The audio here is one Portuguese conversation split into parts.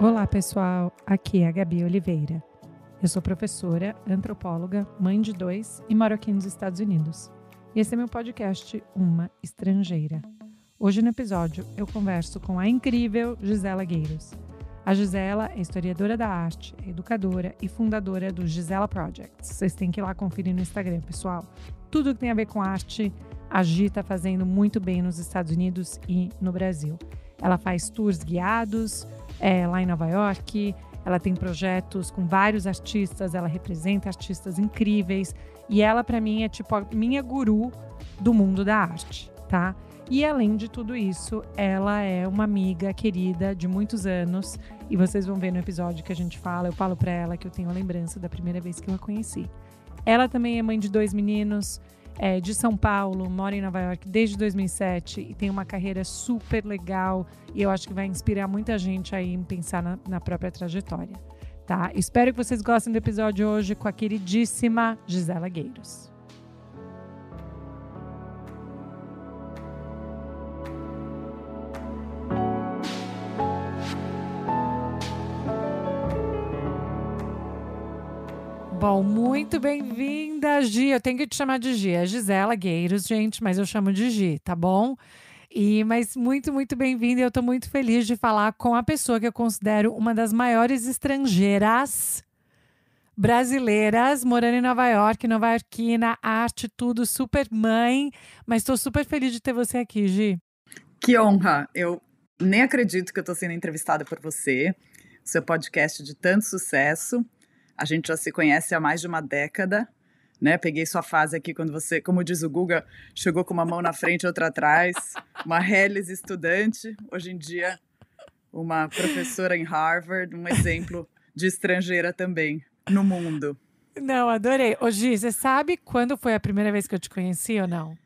Olá pessoal, aqui é a Gabi Oliveira. Eu sou professora, antropóloga, mãe de 2 e moro aqui nos Estados Unidos. E esse é meu podcast Uma Estrangeira. Hoje no episódio eu converso com a incrível Gisela Gueiros. A Gisela é historiadora da arte, é educadora e fundadora do Gisela Project. Vocês têm que ir lá conferir no Instagram, pessoal. Tudo que tem a ver com arte, a Gi está fazendo muito bem nos Estados Unidos e no Brasil. Ela faz tours guiados lá em Nova York, ela tem projetos com vários artistas, ela representa artistas incríveis e ela, para mim, é tipo a minha guru do mundo da arte, tá? E além de tudo isso, ela é uma amiga querida de muitos anos e vocês vão ver no episódio que a gente fala, eu falo para ela que eu tenho a lembrança da primeira vez que eu a conheci. Ela também é mãe de 2 meninos, de São Paulo, mora em Nova York desde 2007 e tem uma carreira super legal e eu acho que vai inspirar muita gente aí em pensar na própria trajetória, tá? Espero que vocês gostem do episódio hoje com a queridíssima Gisela Gueiros. Bom, muito bem-vinda, Gi. Eu tenho que te chamar de Gi. É Gisela Gueiros, gente, mas eu chamo de Gi, tá bom? Mas muito, muito bem-vinda. Eu tô muito feliz de falar com a pessoa que eu considero uma das maiores estrangeiras brasileiras, morando em Nova York, nova-iorquina, arte, tudo, super mãe. Mas tô super feliz de ter você aqui, Gi. Que honra! Eu nem acredito que eu tô sendo entrevistada por você. Seu podcast de tanto sucesso. A gente já se conhece há mais de uma década, né? Peguei sua fase aqui quando você, como diz o Guga, chegou com uma mão na frente e outra atrás, uma Hellis estudante, hoje em dia uma professora em Harvard, um exemplo de estrangeira também no mundo. Não, adorei. Ô, Gi, você sabe quando foi a primeira vez que eu te conheci ou não?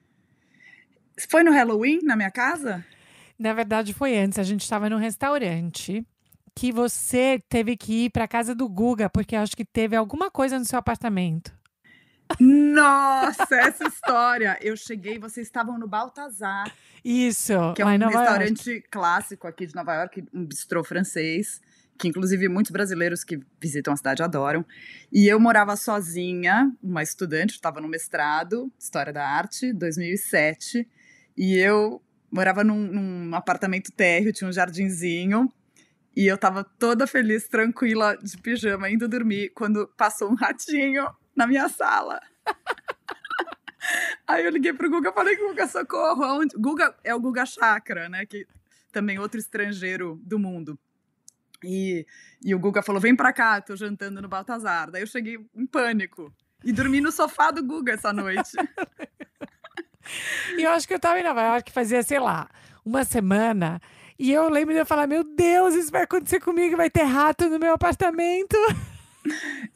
Foi no Halloween, na minha casa? Na verdade, foi antes. A gente estava num restaurante que você teve que ir para casa do Guga, porque acho que teve alguma coisa no seu apartamento. Nossa, essa história! Eu cheguei, vocês estavam no Baltazar. Isso, que é um restaurante clássico aqui de Nova York, um bistrô francês, que inclusive muitos brasileiros que visitam a cidade adoram. E eu morava sozinha, uma estudante, estava no mestrado, História da Arte, 2007, e eu morava num apartamento térreo, tinha um jardinzinho, e eu tava toda feliz, tranquila, de pijama, indo dormir, quando passou um ratinho na minha sala. Aí eu liguei pro Guga e falei, Guga, socorro, aonde? Guga é o Guga Chakra, né, que também outro estrangeiro do mundo. E o Guga falou, vem pra cá, tô jantando no Baltazar. Daí eu cheguei em pânico e dormi no sofá do Guga essa noite. E eu acho que eu tava em Nova York fazia, sei lá, uma semana. E eu lembro de eu falar, meu Deus, isso vai acontecer comigo, vai ter rato no meu apartamento.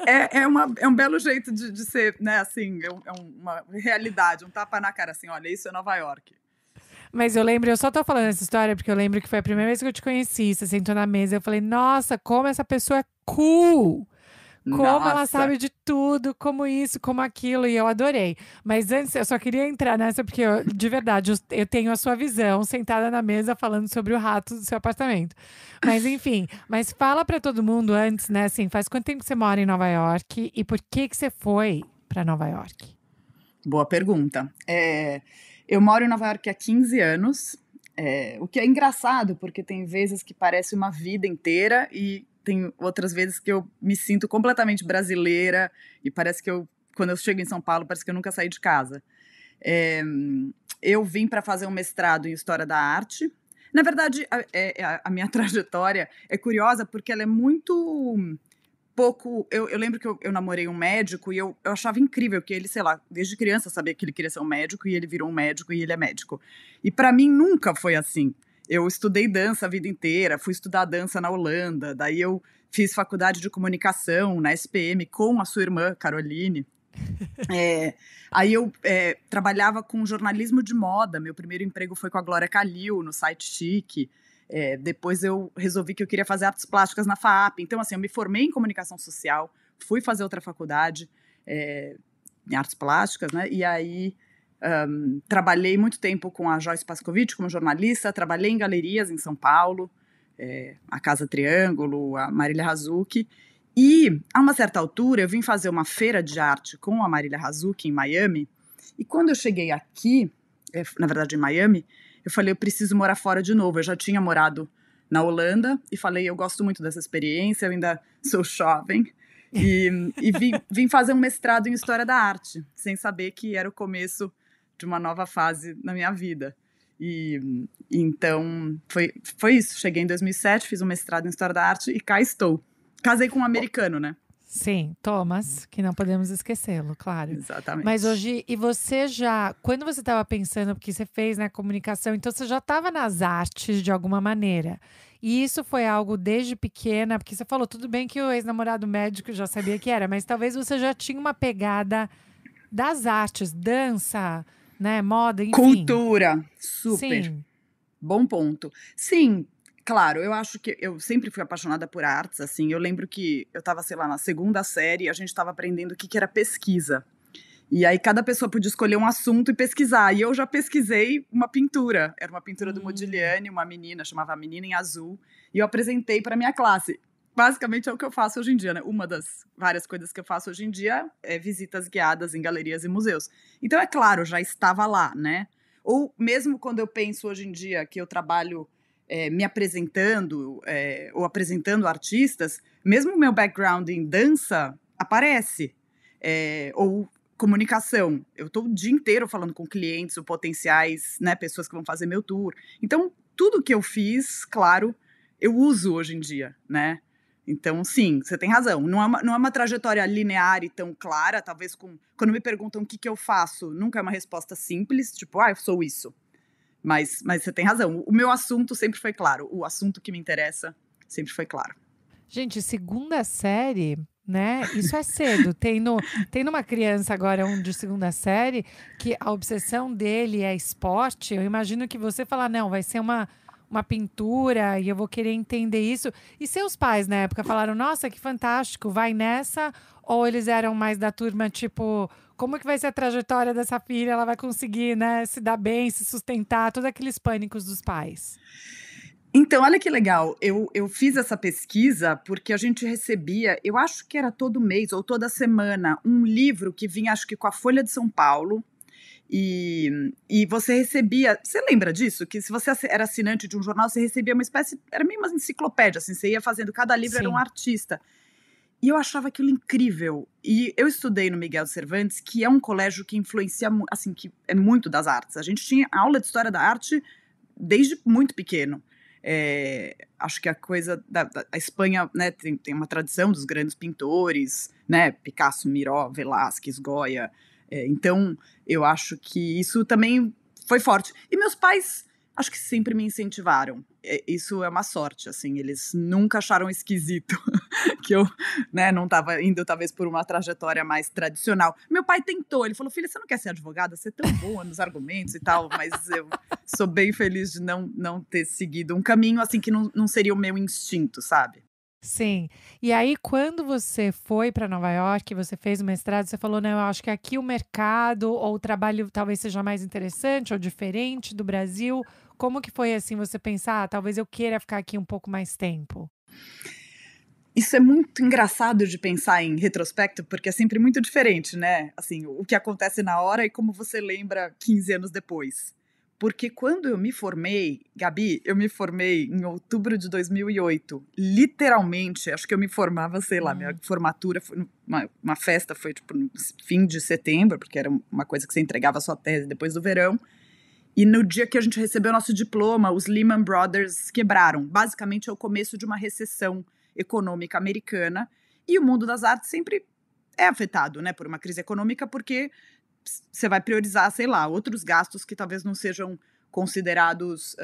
É um belo jeito de ser, né, assim, é uma realidade, um tapa na cara, assim, olha, isso é Nova York. Mas eu lembro, eu só tô falando essa história porque eu lembro que foi a primeira vez que eu te conheci, você sentou na mesa, eu falei, nossa, como essa pessoa é cool! Como ela sabe de tudo, como isso, como aquilo, e eu adorei. Mas antes, eu só queria entrar nessa, porque de verdade, eu tenho a sua visão, sentada na mesa, falando sobre o rato do seu apartamento. Mas enfim, mas fala pra todo mundo antes, né, assim, faz quanto tempo que você mora em Nova York e por que você foi pra Nova York? Boa pergunta. Eu moro em Nova York há 15 anos, o que é engraçado, porque tem vezes que parece uma vida inteira e tem outras vezes que eu me sinto completamente brasileira e parece que quando eu chego em São Paulo, parece que eu nunca saí de casa. Eu vim para fazer um mestrado em História da Arte. Na verdade, a minha trajetória é curiosa porque ela é muito pouco... Eu lembro que eu namorei um médico e eu achava incrível que ele, sei lá, desde criança sabia que ele queria ser um médico e ele virou um médico e ele é médico. E para mim nunca foi assim. Eu estudei dança a vida inteira, fui estudar dança na Holanda, daí eu fiz faculdade de comunicação na SPM com a sua irmã, Caroline. Aí eu trabalhava com jornalismo de moda, meu primeiro emprego foi com a Glória Calil, no site Chique. Depois eu resolvi que eu queria fazer artes plásticas na FAAP, então assim, eu me formei em comunicação social, fui fazer outra faculdade em artes plásticas, né, e aí... trabalhei muito tempo com a Joyce Pascovitch como jornalista, trabalhei em galerias em São Paulo, a Casa Triângulo, a Marília Hazuki. E, a uma certa altura, eu vim fazer uma feira de arte com a Marília Hazuki em Miami. E quando eu cheguei aqui, na verdade em Miami, eu falei, eu preciso morar fora de novo. Eu já tinha morado na Holanda e falei, eu gosto muito dessa experiência, eu ainda sou jovem. E vim fazer um mestrado em História da Arte, sem saber que era o começo de uma nova fase na minha vida. Então, foi isso. Cheguei em 2007, fiz um mestrado em História da Arte e cá estou. Casei com um americano, né? Sim, Thomas, que não podemos esquecê-lo, claro. Exatamente. Mas hoje, e você já, quando você estava pensando, porque você fez, né, comunicação, então você já estava nas artes de alguma maneira. E isso foi algo desde pequena, porque você falou, tudo bem que o ex-namorado médico já sabia que era, mas talvez você já tinha uma pegada das artes, dança, né, moda, enfim. Cultura, super. Sim. Bom ponto. Sim, claro, eu acho que eu sempre fui apaixonada por artes, assim, eu lembro que eu estava, sei lá, na segunda série, e a gente estava aprendendo o que era pesquisa. E aí cada pessoa podia escolher um assunto e pesquisar, e eu já pesquisei uma pintura, era uma pintura do Modigliani, uma menina, chamava A Menina em Azul, e eu apresentei para minha classe. Basicamente é o que eu faço hoje em dia, né? Uma das várias coisas que eu faço hoje em dia é visitas guiadas em galerias e museus. Então, é claro, já estava lá, né? Ou mesmo quando eu penso hoje em dia que eu trabalho me apresentando ou apresentando artistas, mesmo o meu background em dança aparece. Ou comunicação. Eu estou o dia inteiro falando com clientes ou potenciais, né, pessoas que vão fazer meu tour. Então, tudo que eu fiz, claro, eu uso hoje em dia, né? Então, sim, você tem razão. Não é uma trajetória linear e tão clara. Talvez quando me perguntam o que eu faço, nunca é uma resposta simples, tipo, eu sou isso. Mas você tem razão. O meu assunto sempre foi claro. O assunto que me interessa sempre foi claro. Gente, segunda série, né? Isso é cedo. Tem numa criança agora, um de segunda série, que a obsessão dele é esporte. Eu imagino que você falar, não, vai ser uma pintura e eu vou querer entender isso. E seus pais, na época, falaram, nossa, que fantástico, vai nessa? Ou eles eram mais da turma, tipo, como que vai ser a trajetória dessa filha? Ela vai conseguir, né, se dar bem, se sustentar, todos aqueles pânicos dos pais. Então, olha que legal, eu fiz essa pesquisa porque a gente recebia, eu acho que era todo mês ou toda semana, um livro que vinha, acho que com a Folha de São Paulo, e você recebia, você lembra disso? Que se você era assinante de um jornal, você recebia uma espécie, era meio uma enciclopédia, assim, você ia fazendo, cada livro Sim. era um artista. E eu achava aquilo incrível. E eu estudei no Miguel de Cervantes, que é um colégio que influencia, assim, que é muito das artes. A gente tinha aula de História da Arte desde muito pequeno. Acho que a coisa a Espanha, né, tem uma tradição dos grandes pintores, né, Picasso, Miró, Velázquez, Goya. Então, eu acho que isso também foi forte. E meus pais, acho que sempre me incentivaram. Isso é uma sorte, assim, eles nunca acharam esquisito que eu, né, não estava indo talvez por uma trajetória mais tradicional. Meu pai tentou, ele falou, filha, você não quer ser advogada? Você é tão boa nos argumentos e tal, mas eu sou bem feliz de não ter seguido um caminho assim que não seria o meu instinto, sabe? Sim. E aí, quando você foi para Nova York, você fez o mestrado, você falou, não, eu acho que aqui o mercado ou o trabalho talvez seja mais interessante ou diferente do Brasil. Como que foi, assim, você pensar, talvez eu queira ficar aqui um pouco mais tempo? Isso é muito engraçado de pensar em retrospecto, porque é sempre muito diferente, né? Assim, o que acontece na hora e como você lembra 15 anos depois. Porque quando eu me formei, Gabi, eu me formei em outubro de 2008. Literalmente, acho que eu me formava, sei lá, minha formatura foi uma festa, foi tipo no fim de setembro, porque era uma coisa que você entregava a sua tese depois do verão. E no dia que a gente recebeu nosso diploma, os Lehman Brothers quebraram. Basicamente é o começo de uma recessão econômica americana. E o mundo das artes sempre é afetado, né, por uma crise econômica, porque você vai priorizar, sei lá, outros gastos que talvez não sejam considerados...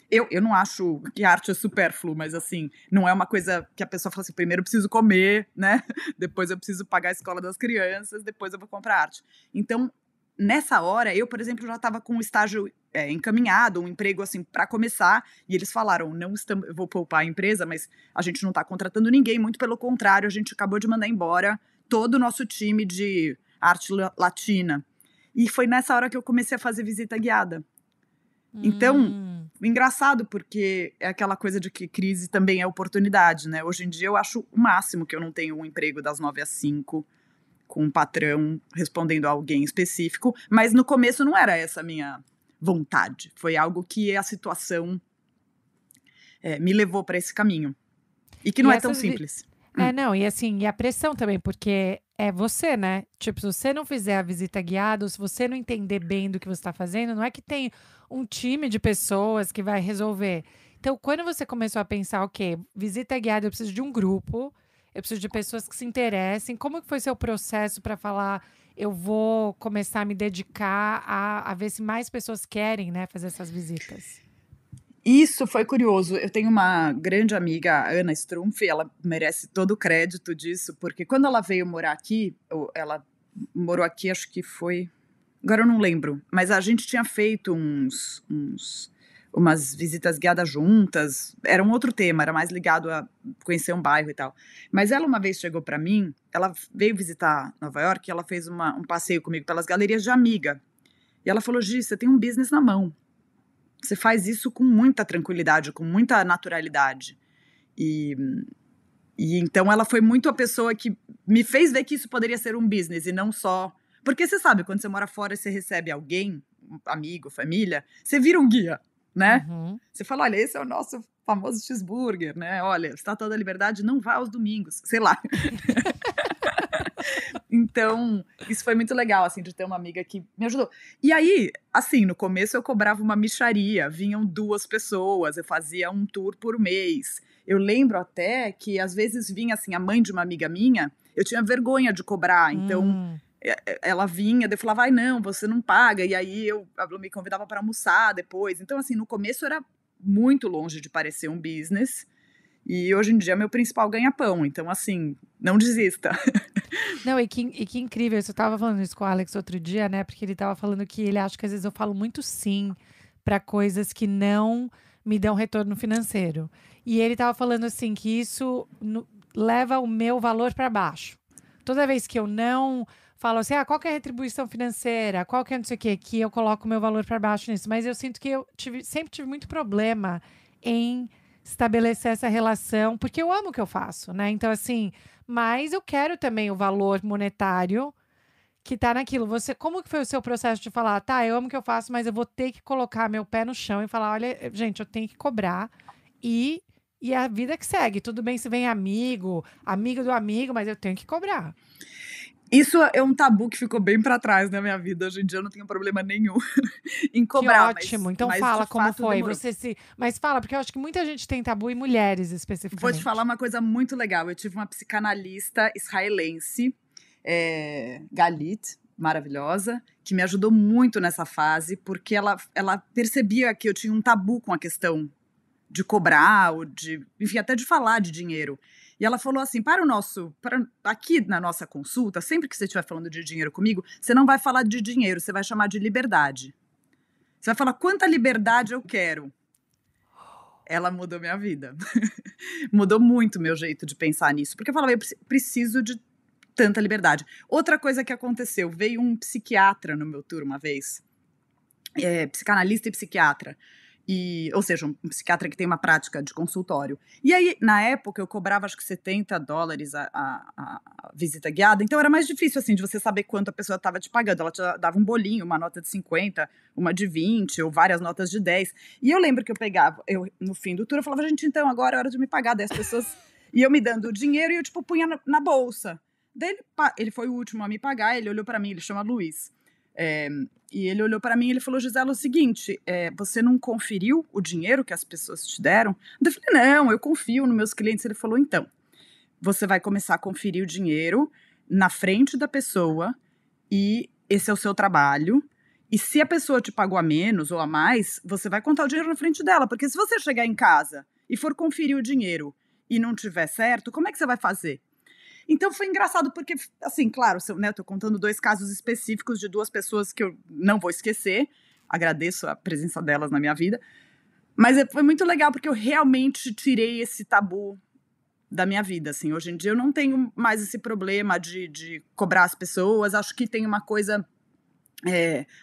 Eu não acho que arte é supérfluo, mas assim, não é uma coisa que a pessoa fala assim, primeiro eu preciso comer, né? Depois eu preciso pagar a escola das crianças, depois eu vou comprar arte. Então, nessa hora, eu, por exemplo, já estava com um estágio encaminhado, um emprego assim para começar, e eles falaram, não estamos, eu vou poupar a empresa, mas a gente não está contratando ninguém, muito pelo contrário, a gente acabou de mandar embora todo o nosso time de arte latina. E foi nessa hora que eu comecei a fazer visita guiada. Então, engraçado, porque é aquela coisa de que crise também é oportunidade, né? Hoje em dia eu acho o máximo que eu não tenho um emprego das 9 às 5, com um patrão respondendo a alguém específico, mas no começo não era essa a minha vontade. Foi algo que a situação me levou para esse caminho. E que não é tão simples. Não, e assim, e a pressão também, porque é você, né? Tipo, se você não fizer a visita guiada, ou se você não entender bem do que você está fazendo, não é que tem um time de pessoas que vai resolver. Então, quando você começou a pensar, ok, visita guiada, eu preciso de um grupo, eu preciso de pessoas que se interessem, como que foi seu processo para falar, eu vou começar a me dedicar a ver se mais pessoas querem, né, fazer essas visitas? Isso foi curioso. Eu tenho uma grande amiga, a Ana Strumpf, ela merece todo o crédito disso, porque quando ela veio morar aqui, ela morou aqui, acho que foi. Agora eu não lembro, mas a gente tinha feito umas visitas guiadas juntas. Era um outro tema, era mais ligado a conhecer um bairro e tal. Mas ela uma vez chegou para mim, ela veio visitar Nova York, ela fez um passeio comigo pelas galerias de amiga. E ela falou: Gi, você tem um business na mão. Você faz isso com muita tranquilidade, com muita naturalidade. E então ela foi muito a pessoa que me fez ver que isso poderia ser um business e não só... Porque você sabe, quando você mora fora e você recebe alguém, um amigo, família, você vira um guia, né? Uhum. Você fala, olha, esse é o nosso famoso cheeseburger, né? Olha, Estátua da Liberdade não vá aos domingos, sei lá. Então, isso foi muito legal, assim, de ter uma amiga que me ajudou. E aí, assim, no começo eu cobrava uma mixaria, vinham 2 pessoas, eu fazia um tour por mês. Eu lembro até que, às vezes, vinha, assim, a mãe de uma amiga minha, eu tinha vergonha de cobrar, então... Ela vinha, daí eu falava, ai não, você não paga, e aí ela me convidava para almoçar depois. Então, assim, no começo era muito longe de parecer um business, e hoje em dia é meu principal ganha-pão, então, assim, não desista. Não, e que incrível, eu tava falando isso com o Alex outro dia, né, porque ele tava falando que ele acha que às vezes eu falo muito sim para coisas que não me dão retorno financeiro. E ele tava falando assim, que isso leva o meu valor para baixo. Toda vez que eu não falo assim, qual que é a retribuição financeira, qual que é não sei o quê, que eu coloco o meu valor para baixo nisso. Mas eu sinto que eu sempre tive muito problema em estabelecer essa relação, porque eu amo o que eu faço, né? Então, assim, mas eu quero também o valor monetário que tá naquilo. Como que foi o seu processo de falar, tá, eu amo o que eu faço, mas eu vou ter que colocar meu pé no chão e falar, olha, gente, eu tenho que cobrar e a vida que segue. Tudo bem se vem amigo do amigo, mas eu tenho que cobrar. Isso é um tabu que ficou bem pra trás na minha vida. Hoje em dia eu não tenho problema nenhum em cobrar. Que ótimo. Então mas fala de como fato, foi. demorou. Mas fala, porque eu acho que muita gente tem tabu, e mulheres especificamente. Vou te falar uma coisa muito legal. Eu tive uma psicanalista israelense, Galit, maravilhosa, que me ajudou muito nessa fase, porque ela percebia que eu tinha um tabu com a questão de cobrar, ou enfim, até de falar de dinheiro. E ela falou assim, aqui na nossa consulta, sempre que você estiver falando de dinheiro comigo, você não vai falar de dinheiro, você vai chamar de liberdade. Você vai falar, quanta liberdade eu quero? Ela mudou minha vida. Mudou muito meu jeito de pensar nisso, porque eu falava, eu preciso de tanta liberdade. Outra coisa que aconteceu, veio um psiquiatra no meu tour uma vez, psicanalista e psiquiatra, ou seja, um psiquiatra que tem uma prática de consultório. E aí, na época, eu cobrava acho que $70 a visita guiada, então era mais difícil, assim, de você saber quanto a pessoa estava te pagando. Ela te dava um bolinho, uma nota de 50, uma de 20, ou várias notas de 10. E eu lembro que no fim do tour, eu falava, gente, então agora é hora de me pagar. 10 pessoas iam me dando o dinheiro e eu, tipo, punha na bolsa. Daí ele foi o último a me pagar, ele olhou pra mim, ele chama Luiz. E ele olhou para mim e ele falou, Gisela, é o seguinte, você não conferiu o dinheiro que as pessoas te deram? Eu falei, não, eu confio nos meus clientes. Ele falou, então, você vai começar a conferir o dinheiro na frente da pessoa e esse é o seu trabalho. E se a pessoa te pagou a menos ou a mais, você vai contar o dinheiro na frente dela. Porque se você chegar em casa e for conferir o dinheiro e não tiver certo, como é que você vai fazer? Então foi engraçado porque, assim, claro, eu tô contando 2 casos específicos de 2 pessoas que eu não vou esquecer. Agradeço a presença delas na minha vida. Mas foi muito legal porque eu realmente tirei esse tabu da minha vida, assim. Hoje em dia eu não tenho mais esse problema de cobrar as pessoas. Acho que tem uma coisa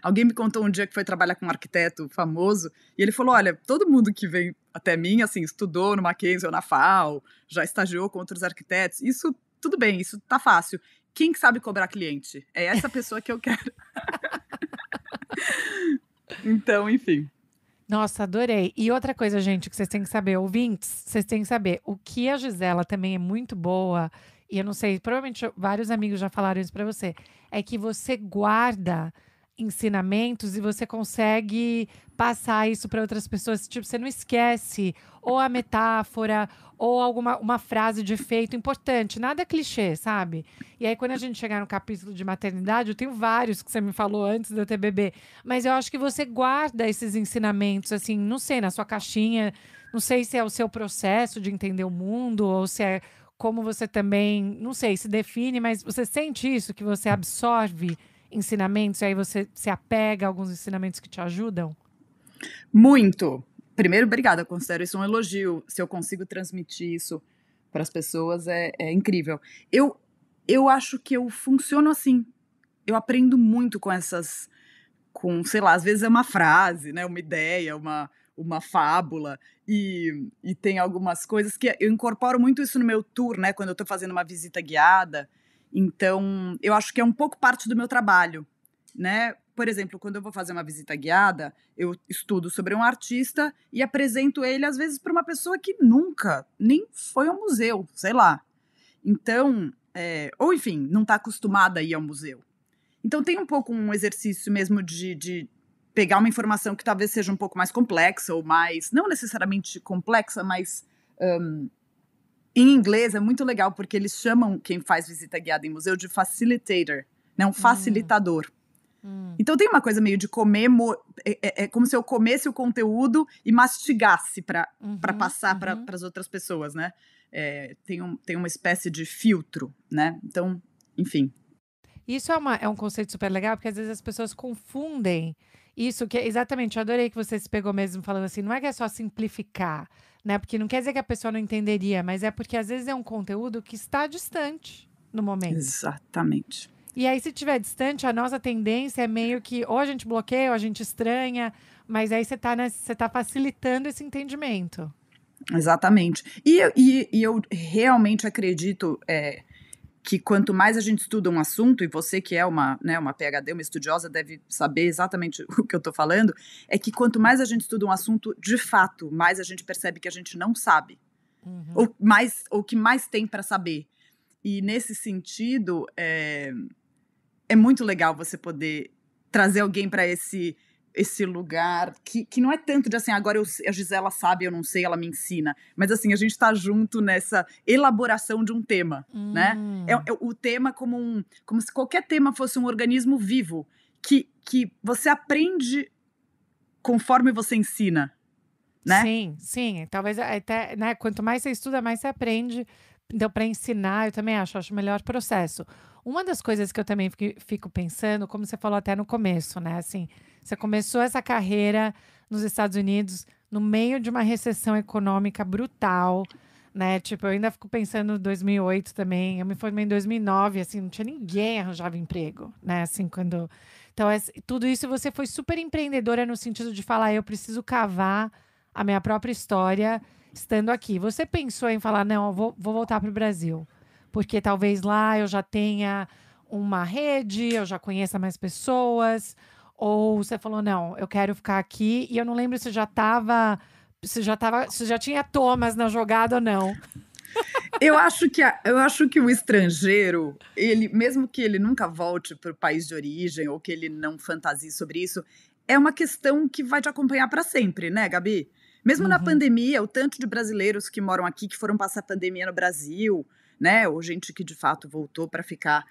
Alguém me contou um dia que foi trabalhar com um arquiteto famoso, e ele falou, olha, todo mundo que vem até mim, assim, estudou no Mackenzie ou na FAO, já estagiou com outros arquitetos, isso, tudo bem, isso tá fácil. Quem que sabe cobrar cliente? É essa pessoa que eu quero. Então, enfim. Nossa, adorei. E outra coisa, gente, que vocês têm que saber, ouvintes, vocês têm que saber, o que a Gisela também é muito boa, e eu não sei, provavelmente vários amigos já falaram isso pra você, é que você guarda ensinamentos e você consegue passar isso para outras pessoas, tipo, você não esquece ou a metáfora ou uma frase de efeito importante, nada clichê, sabe? E aí quando a gente chegar no capítulo de maternidade, eu tenho vários que você me falou antes de eu ter bebê, mas eu acho que você guarda esses ensinamentos assim, não sei, na sua caixinha, não sei se é o seu processo de entender o mundo ou se é como você também, não sei, se define, mas você sente isso que você absorve ensinamentos e aí você se apega a alguns ensinamentos que te ajudam? Muito. Primeiro, obrigada, eu considero isso um elogio. Se eu consigo transmitir isso para as pessoas, é incrível. Eu acho que eu funciono assim. Eu aprendo muito sei lá, às vezes é uma frase, né, uma ideia, uma fábula, e tem algumas coisas que eu incorporo muito isso no meu tour, né, quando eu estou fazendo uma visita guiada. Então, eu acho que é um pouco parte do meu trabalho, né? Por exemplo, quando eu vou fazer uma visita guiada, eu estudo sobre um artista e apresento ele, às vezes, para uma pessoa que nunca nem foi ao museu, sei lá. Então, ou enfim, não está acostumada a ir ao museu. Então tem um pouco um exercício mesmo de pegar uma informação que talvez seja um pouco mais complexa ou mais, não necessariamente complexa, mas em inglês é muito legal porque eles chamam quem faz visita guiada em museu de facilitator, né, um facilitador. Então tem uma coisa meio de comer, é como se eu comesse o conteúdo e mastigasse para passar para as outras pessoas, né? Tem uma espécie de filtro, né? Então, enfim. Isso é um conceito super legal, porque às vezes as pessoas confundem isso, que exatamente, eu adorei que você se pegou mesmo falando assim, não é que é só simplificar, né? Porque não quer dizer que a pessoa não entenderia, mas é porque às vezes é um conteúdo que está distante no momento. Exatamente. E aí, se estiver distante, a nossa tendência é meio que ou a gente bloqueia, ou a gente estranha, mas aí você tá facilitando esse entendimento. Exatamente. E eu realmente acredito que quanto mais a gente estuda um assunto, e você que é uma PhD, uma estudiosa, deve saber exatamente o que eu estou falando, é que quanto mais a gente estuda um assunto, de fato, mais a gente percebe que a gente não sabe. Ou que mais tem para saber. E nesse sentido, é muito legal você poder trazer alguém para esse lugar que não é tanto de assim, agora a Gisela sabe, eu não sei, ela me ensina. Mas assim, a gente está junto nessa elaboração de um tema, né? O tema como se qualquer tema fosse um organismo vivo, que você aprende conforme você ensina, né? Sim, sim. Talvez até, né, quanto mais você estuda, mais você aprende. Então, para ensinar, eu também acho o melhor processo. Uma das coisas que eu também fico pensando, como você falou até no começo, né? Assim, você começou essa carreira nos Estados Unidos no meio de uma recessão econômica brutal, né? Tipo, eu ainda fico pensando em 2008 também. Eu me formei em 2009, assim, não tinha ninguém arranjava emprego, né? Assim, quando... Então, tudo isso você foi super empreendedora no sentido de falar, eu preciso cavar a minha própria história estando aqui. Você pensou em falar, não, eu vou voltar para o Brasil, porque talvez lá eu já tenha uma rede, eu já conheça mais pessoas, ou você falou, não, eu quero ficar aqui, e eu não lembro se já tinha Thomas na jogada ou não. Eu acho que o estrangeiro, ele, mesmo que ele nunca volte para o país de origem, ou que ele não fantasie sobre isso, é uma questão que vai te acompanhar para sempre, né, Gabi? Mesmo na pandemia, o tanto de brasileiros que moram aqui, que foram passar a pandemia no Brasil, né? Ou gente que de fato voltou para ficar.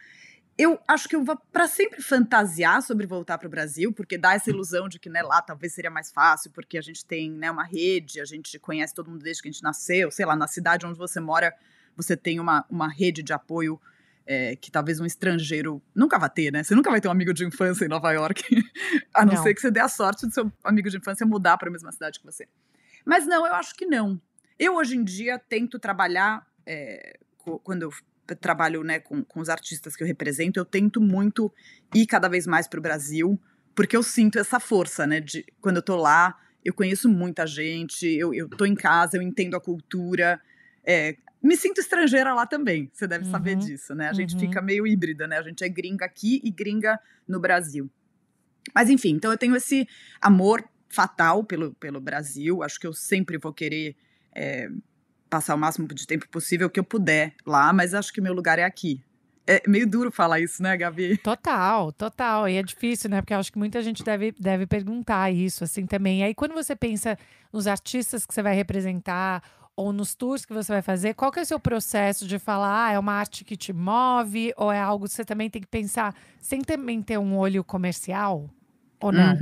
Eu acho que eu vou para sempre fantasiar sobre voltar para o Brasil, porque dá essa ilusão de que, né, lá talvez seria mais fácil, porque a gente tem, né, uma rede, a gente conhece todo mundo desde que a gente nasceu, sei lá, na cidade onde você mora, você tem uma rede de apoio que talvez um estrangeiro nunca vai ter, né? Você nunca vai ter um amigo de infância em Nova York, a não ser que você dê a sorte de seu amigo de infância mudar para a mesma cidade que você. Mas não, eu acho que não. Eu, hoje em dia, tento trabalhar, quando eu trabalho, né, com os artistas que eu represento, eu tento muito ir cada vez mais para o Brasil, porque eu sinto essa força, né, de quando eu tô lá, eu conheço muita gente, eu tô em casa, eu entendo a cultura, me sinto estrangeira lá também, você deve saber disso, né, a gente fica meio híbrida, né, a gente é gringa aqui e gringa no Brasil. Mas enfim, então eu tenho esse amor fatal pelo Brasil, acho que eu sempre vou querer passar o máximo de tempo possível que eu puder lá, mas acho que meu lugar é aqui. É meio duro falar isso, né, Gabi? Total, total. E é difícil, né? Porque eu acho que muita gente deve perguntar isso, assim, também. E aí, quando você pensa nos artistas que você vai representar ou nos tours que você vai fazer, qual que é o seu processo de falar, é uma arte que te move ou é algo que você também tem que pensar sem também ter um olho comercial? Ou não?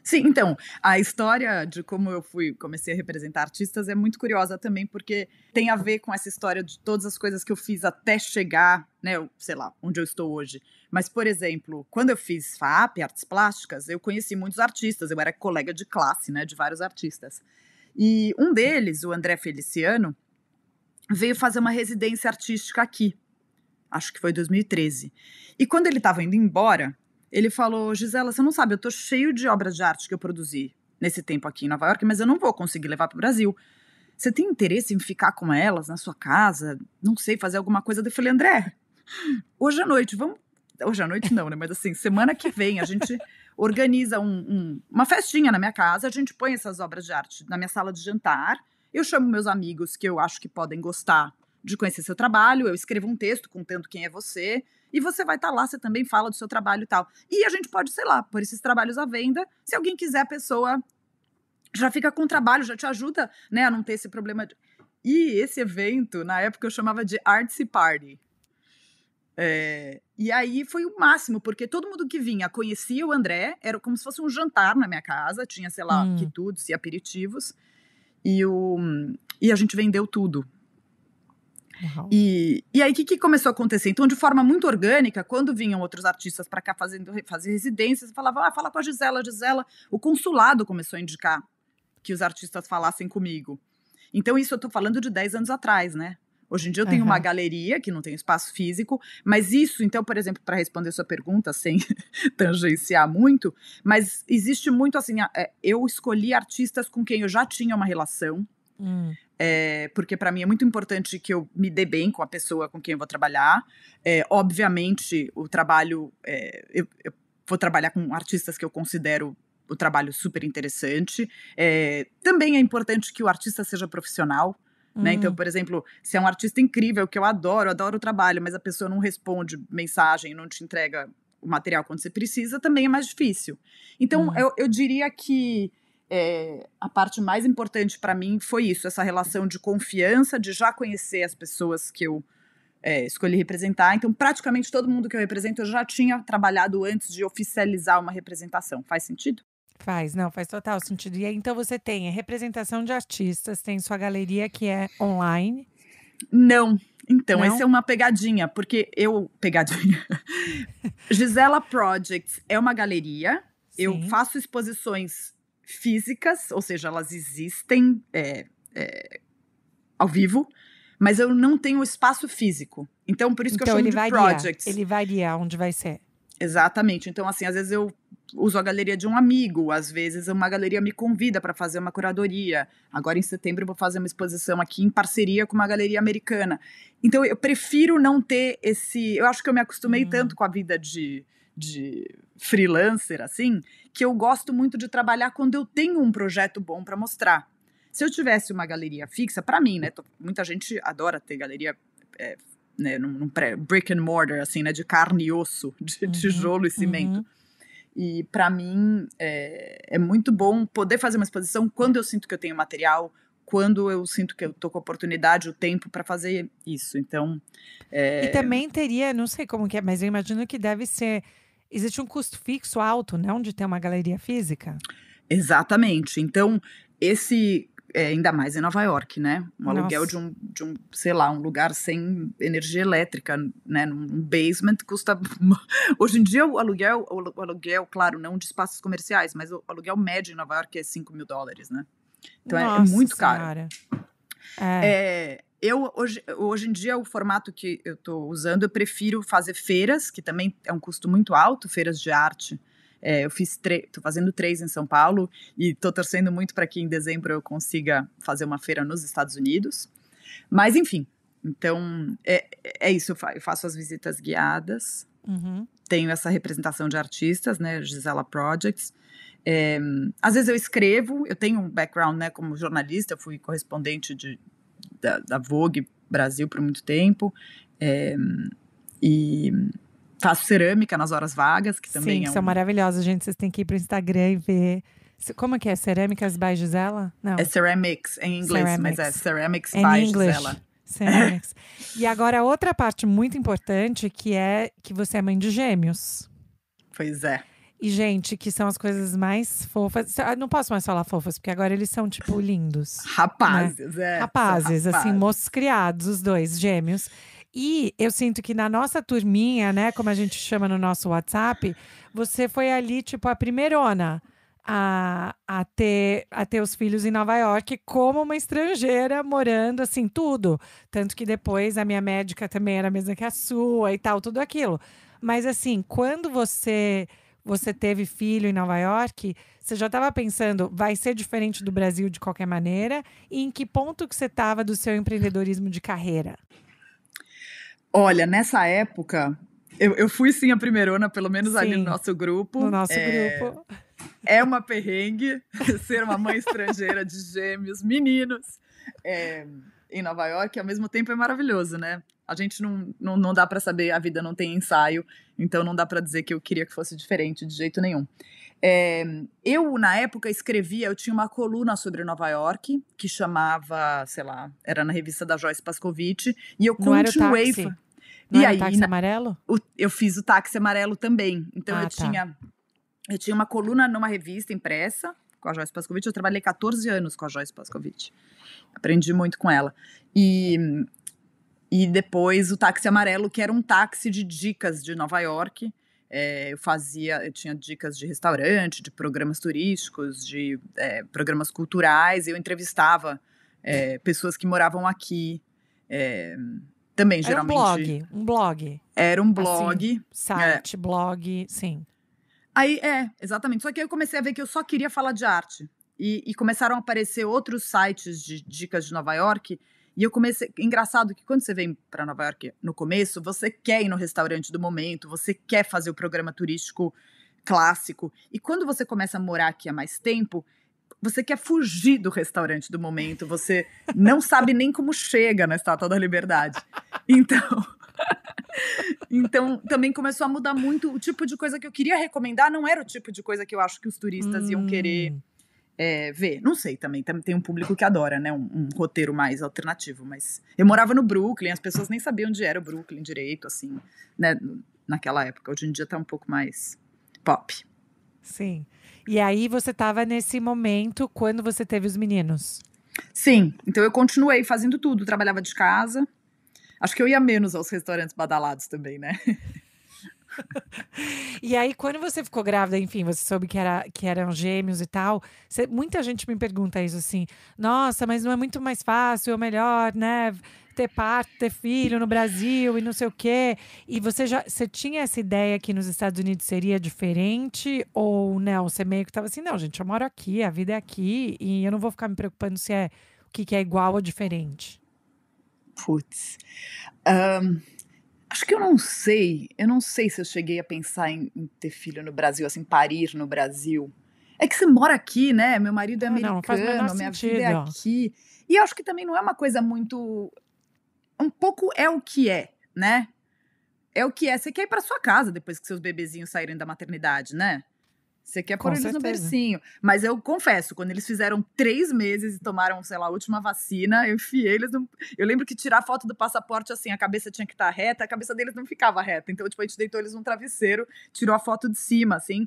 Sim, então, a história de como eu comecei a representar artistas é muito curiosa também, porque tem a ver com essa história de todas as coisas que eu fiz até chegar, né, sei lá, onde eu estou hoje. Mas, por exemplo, quando eu fiz FAP, Artes Plásticas, eu conheci muitos artistas, eu era colega de classe, né, de vários artistas. E um deles, o André Feliciano, veio fazer uma residência artística aqui, acho que foi em 2013. E quando ele estava indo embora, ele falou, Gisela, você não sabe, eu tô cheio de obras de arte que eu produzi nesse tempo aqui em Nova York, mas eu não vou conseguir levar para o Brasil. Você tem interesse em ficar com elas na sua casa? Não sei, fazer alguma coisa? Eu falei, André, hoje à noite, vamos... Hoje à noite não, né? Mas assim, semana que vem a gente organiza uma festinha na minha casa, a gente põe essas obras de arte na minha sala de jantar, eu chamo meus amigos que eu acho que podem gostar de conhecer seu trabalho, eu escrevo um texto contando quem é você, e você vai estar lá, você também fala do seu trabalho e tal. E a gente pode, sei lá, pôr esses trabalhos à venda. Se alguém quiser, a pessoa já fica com o trabalho, já te ajuda, né, a não ter esse problema. E esse evento, na época, eu chamava de Artsy Party. E aí foi o máximo, porque todo mundo que vinha conhecia o André, era como se fosse um jantar na minha casa, tinha, sei lá, quitutes e aperitivos, e a gente vendeu tudo. E aí, o que começou a acontecer? Então, de forma muito orgânica, quando vinham outros artistas para cá fazer residências, falavam, fala com a Gisela, o consulado começou a indicar que os artistas falassem comigo. Então, isso eu estou falando de 10 anos atrás, né? Hoje em dia eu tenho uma galeria, que não tem espaço físico, mas isso, então, por exemplo, para responder a sua pergunta, sem tangenciar muito, mas existe muito assim, eu escolhi artistas com quem eu já tinha uma relação, porque para mim é muito importante que eu me dê bem com a pessoa com quem eu vou trabalhar. Obviamente, o trabalho, eu vou trabalhar com artistas que eu considero o trabalho super interessante. Também é importante que o artista seja profissional, né? Então, por exemplo, se é um artista incrível, que eu adoro o trabalho, mas a pessoa não responde mensagem, não te entrega o material quando você precisa, também é mais difícil. Então, eu diria que a parte mais importante para mim foi isso, essa relação de confiança, de já conhecer as pessoas que eu escolhi representar. Então, praticamente todo mundo que eu represento eu já tinha trabalhado antes de oficializar uma representação. Faz sentido? Faz total sentido. E aí, então você tem a representação de artistas, tem sua galeria que é online. Não. Então, essa é uma pegadinha, porque pegadinha. Gisela Projects é uma galeria, eu faço exposições físicas, ou seja, elas existem ao vivo, mas eu não tenho espaço físico. Então, por isso que eu chamo de projects. Ele varia onde vai ser. Exatamente. Então, assim, às vezes eu uso a galeria de um amigo, às vezes uma galeria me convida para fazer uma curadoria. Agora, em setembro, eu vou fazer uma exposição aqui em parceria com uma galeria americana. Então, eu prefiro não ter esse... Eu acho que eu me acostumei tanto com a vida de freelancer, assim, que eu gosto muito de trabalhar quando eu tenho um projeto bom para mostrar. Se eu tivesse uma galeria fixa, para mim, né? Muita gente adora ter galeria... né, num brick and mortar, assim, né, de carne e osso, de tijolo e cimento. E para mim é muito bom poder fazer uma exposição quando eu sinto que eu tenho material, quando eu sinto que eu tô com a oportunidade, o tempo para fazer isso. Então, E também teria, não sei como que é, mas eu imagino que deve ser, existe um custo fixo alto, não, de ter uma galeria física? Exatamente. Então, ainda mais em Nova York, né? Um aluguel de um, sei lá, um lugar sem energia elétrica, né? Num basement custa... Hoje em dia o aluguel, claro, não de espaços comerciais, mas o aluguel médio em Nova York é $5.000, né? Então é muito caro. Hoje em dia, o formato que eu estou usando, eu prefiro fazer feiras, que também é um custo muito alto, feiras de arte. Eu tô fazendo 3 em São Paulo e tô torcendo muito para que em dezembro eu consiga fazer uma feira nos Estados Unidos. Mas, enfim, então é isso, eu faço as visitas guiadas, tenho essa representação de artistas, né, Gisela Projects. Às vezes eu escrevo, eu tenho um background, né, como jornalista, eu fui correspondente da Vogue Brasil por muito tempo, e faço cerâmica nas horas vagas, que também são maravilhosas, gente, vocês têm que ir pro Instagram e ver. Como é que é? Cerâmicas by Gisela? Não. É Ceramics em inglês, Ceramics. mas é Ceramics by Gisela. Ceramics. E agora, outra parte muito importante, que é que você é mãe de gêmeos. Pois é. E, gente, que são as coisas mais fofas. Não posso mais falar fofas, porque agora eles são, tipo, lindos. Rapazes, né? Rapazes, assim, moços criados, os dois, gêmeos. E eu sinto que na nossa turminha, né, como a gente chama no nosso WhatsApp, você foi ali, tipo, a primeirona a ter os filhos em Nova York como uma estrangeira morando, assim, tudo. Tanto que depois a minha médica também era a mesma que a sua e tal, tudo aquilo. Mas, assim, quando você teve filho em Nova York, você já estava pensando, vai ser diferente do Brasil de qualquer maneira? E em que ponto que você estava do seu empreendedorismo de carreira? Olha, nessa época, eu fui sim a primeirona, pelo menos ali no nosso grupo. No nosso grupo. É uma perrengue ser uma mãe estrangeira de gêmeos, meninos, em Nova York, ao mesmo tempo é maravilhoso, né? A gente não dá para saber, a vida não tem ensaio, então não dá para dizer que eu queria que fosse diferente de jeito nenhum. Eu, na época, eu tinha uma coluna sobre Nova York, que chamava, sei lá, era na revista da Joyce Pascovitch, e eu continuei... Não era o Táxi Amarelo? Eu fiz o Táxi Amarelo também, então eu tinha uma coluna numa revista impressa, com a Joyce Pascovitch, eu trabalhei 14 anos com a Joyce Pascovitch, aprendi muito com ela, e depois o Táxi Amarelo, que era um táxi de dicas de Nova York. Eu tinha dicas de restaurante, de programas turísticos, de programas culturais, eu entrevistava pessoas que moravam aqui, também era geralmente... um blog. Era um blog. Assim, site, blog, sim. Aí, exatamente. Só que aí eu comecei a ver que eu só queria falar de arte. E começaram a aparecer outros sites de dicas de Nova York. E eu comecei... Engraçado que quando você vem para Nova York no começo, você quer ir no restaurante do momento, você quer fazer o programa turístico clássico. E quando você começa a morar aqui há mais tempo, você quer fugir do restaurante do momento. Você não sabe nem como chega na Estátua da Liberdade. Então, também começou a mudar muito o tipo de coisa que eu queria recomendar. Não era o tipo de coisa que eu acho que os turistas iam querer ver. Não sei, também tem um público que adora, né? Um roteiro mais alternativo. Mas eu morava no Brooklyn, as pessoas nem sabiam onde era o Brooklyn direito, assim, né? Naquela época. Hoje em dia tá um pouco mais pop. Sim. E aí você estava nesse momento quando você teve os meninos? Sim. Então eu continuei fazendo tudo. Trabalhava de casa. Acho que eu ia menos aos restaurantes badalados também, né? E aí, quando você ficou grávida, enfim, você soube que eram gêmeos e tal, muita gente me pergunta isso assim, nossa, mas não é muito mais fácil ou melhor, né, ter filho no Brasil e não sei o quê. E você tinha essa ideia que nos Estados Unidos seria diferente ou não? Você meio que estava assim, não, gente, eu moro aqui, a vida é aqui e eu não vou ficar me preocupando se é o que é igual ou diferente. Putz. Acho que eu não sei se eu cheguei a pensar em ter filho no Brasil, assim, parir no Brasil. É que você mora aqui, né? Meu marido é americano, minha vida é aqui. E eu acho que também não é uma coisa muito... Um pouco é o que é, né? É o que é. Você quer ir pra sua casa depois que seus bebezinhos saírem da maternidade, né? Você quer pôr eles no bercinho. Mas eu confesso, quando eles fizeram 3 meses e tomaram, sei lá, a última vacina, eu enfiei eles no... Eu lembro que tirar foto do passaporte, assim, a cabeça tinha que estar reta, a cabeça deles não ficava reta. Então, tipo, a gente deitou eles num travesseiro, tirou a foto de cima, assim.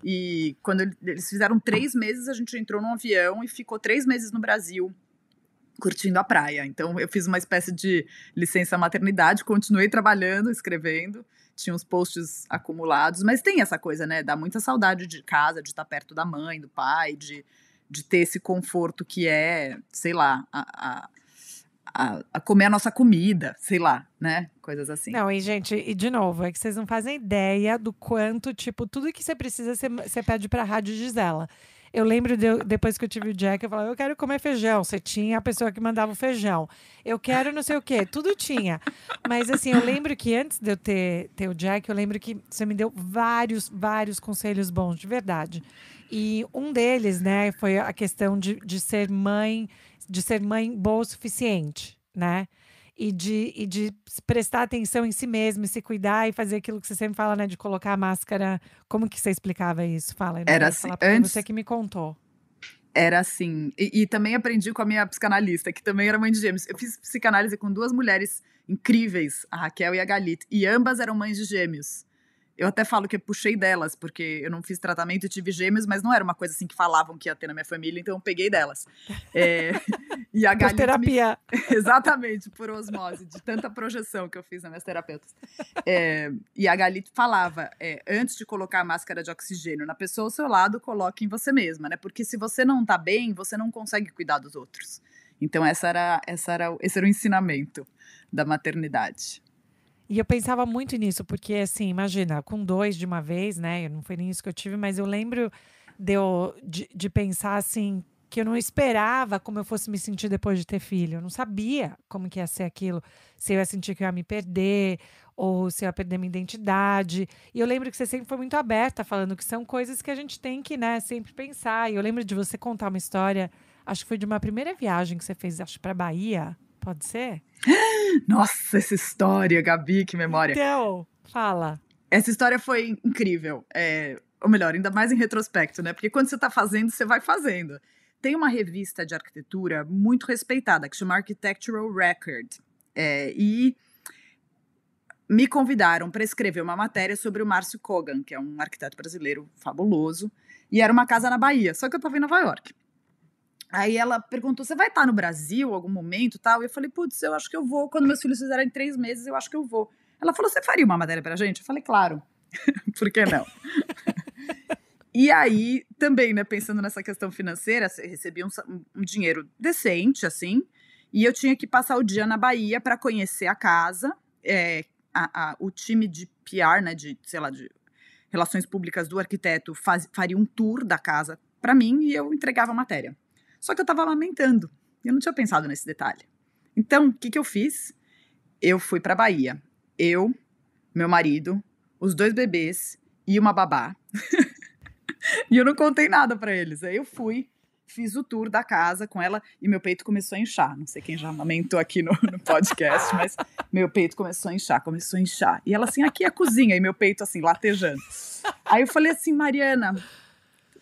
E quando eles fizeram 3 meses, a gente entrou num avião e ficou 3 meses no Brasil, curtindo a praia. Então, eu fiz uma espécie de licença maternidade, continuei trabalhando, escrevendo. Tinha uns posts acumulados, mas tem essa coisa, né? Dá muita saudade de casa, de estar perto da mãe, do pai, de ter esse conforto que é, sei lá, a comer a nossa comida, sei lá, né? Coisas assim. Não, e gente, e de novo, é que vocês não fazem ideia do quanto, tipo, tudo que você precisa, você pede pra Rádio Gisela. Eu lembro, depois que eu tive o Jack, eu falava, eu quero comer feijão. Você tinha a pessoa que mandava o feijão. Eu quero não sei o quê, tudo tinha. Mas assim, eu lembro que antes de eu ter o Jack, eu lembro que você me deu vários conselhos bons, de verdade. E um deles, né, foi a questão de ser mãe boa o suficiente, né? E de prestar atenção em si mesmo, e se cuidar e fazer aquilo que você sempre fala, né? De colocar a máscara. Como que você explicava isso? Fala, eu não Era quero assim, falar porque você que me contou. era assim. E também aprendi com a minha psicanalista, que também era mãe de gêmeos. Eu fiz psicanálise com 2 mulheres incríveis, a Raquel e a Galit, e ambas eram mães de gêmeos. Eu até falo que eu puxei delas, porque eu não fiz tratamento e tive gêmeos, mas não era uma coisa assim que falavam que ia ter na minha família, então eu peguei delas. E a Por Galit terapia. Exatamente, por osmose, de tanta projeção que eu fiz nas minhas terapeutas. E a Galit falava, antes de colocar a máscara de oxigênio na pessoa ao seu lado, coloque em você mesma, né? Porque se você não tá bem, você não consegue cuidar dos outros. Então esse era o ensinamento da maternidade. E eu pensava muito nisso, porque assim, imagina, com 2 de uma vez, né? Não foi nem isso que eu tive, mas eu lembro de pensar assim, que eu não esperava como eu fosse me sentir depois de ter filho. Eu não sabia como que ia ser aquilo, se eu ia sentir que eu ia me perder, ou se eu ia perder minha identidade. E eu lembro que você sempre foi muito aberta, falando que são coisas que a gente tem que, né, sempre pensar. E eu lembro de você contar uma história, acho que foi de uma primeira viagem que você fez, acho, para Bahia. Pode ser? Nossa, essa história, Gabi, que memória. Então, fala. Essa história foi incrível. Ou melhor, ainda mais em retrospecto, né? Porque quando você tá fazendo, você vai fazendo. Tem uma revista de arquitetura muito respeitada, que chama Architectural Record. E me convidaram para escrever uma matéria sobre o Márcio Kogan, que é um arquiteto brasileiro fabuloso. E era uma casa na Bahia, só que eu tava em Nova York. Aí ela perguntou, você vai estar no Brasil algum momento tal? E eu falei, putz, eu acho que eu vou. Quando meus filhos fizerem 3 meses, eu acho que eu vou. Ela falou, você faria uma matéria pra gente? Eu falei, claro. Por que não? E aí, também, né, pensando nessa questão financeira, recebi um dinheiro decente, assim, e eu tinha que passar o dia na Bahia para conhecer a casa. O time de PR, né, de relações públicas do arquiteto faria um tour da casa para mim e eu entregava a matéria. Só que eu estava amamentando, e eu não tinha pensado nesse detalhe. Então, o que eu fiz? Eu fui para Bahia. Eu, meu marido, os 2 bebês e uma babá. E eu não contei nada para eles. Aí eu fui, fiz o tour da casa com ela e meu peito começou a inchar. Não sei quem já amamentou aqui no podcast, mas meu peito começou a inchar. E ela assim, aqui é a cozinha, e meu peito assim, latejando. Aí eu falei assim, Mariana,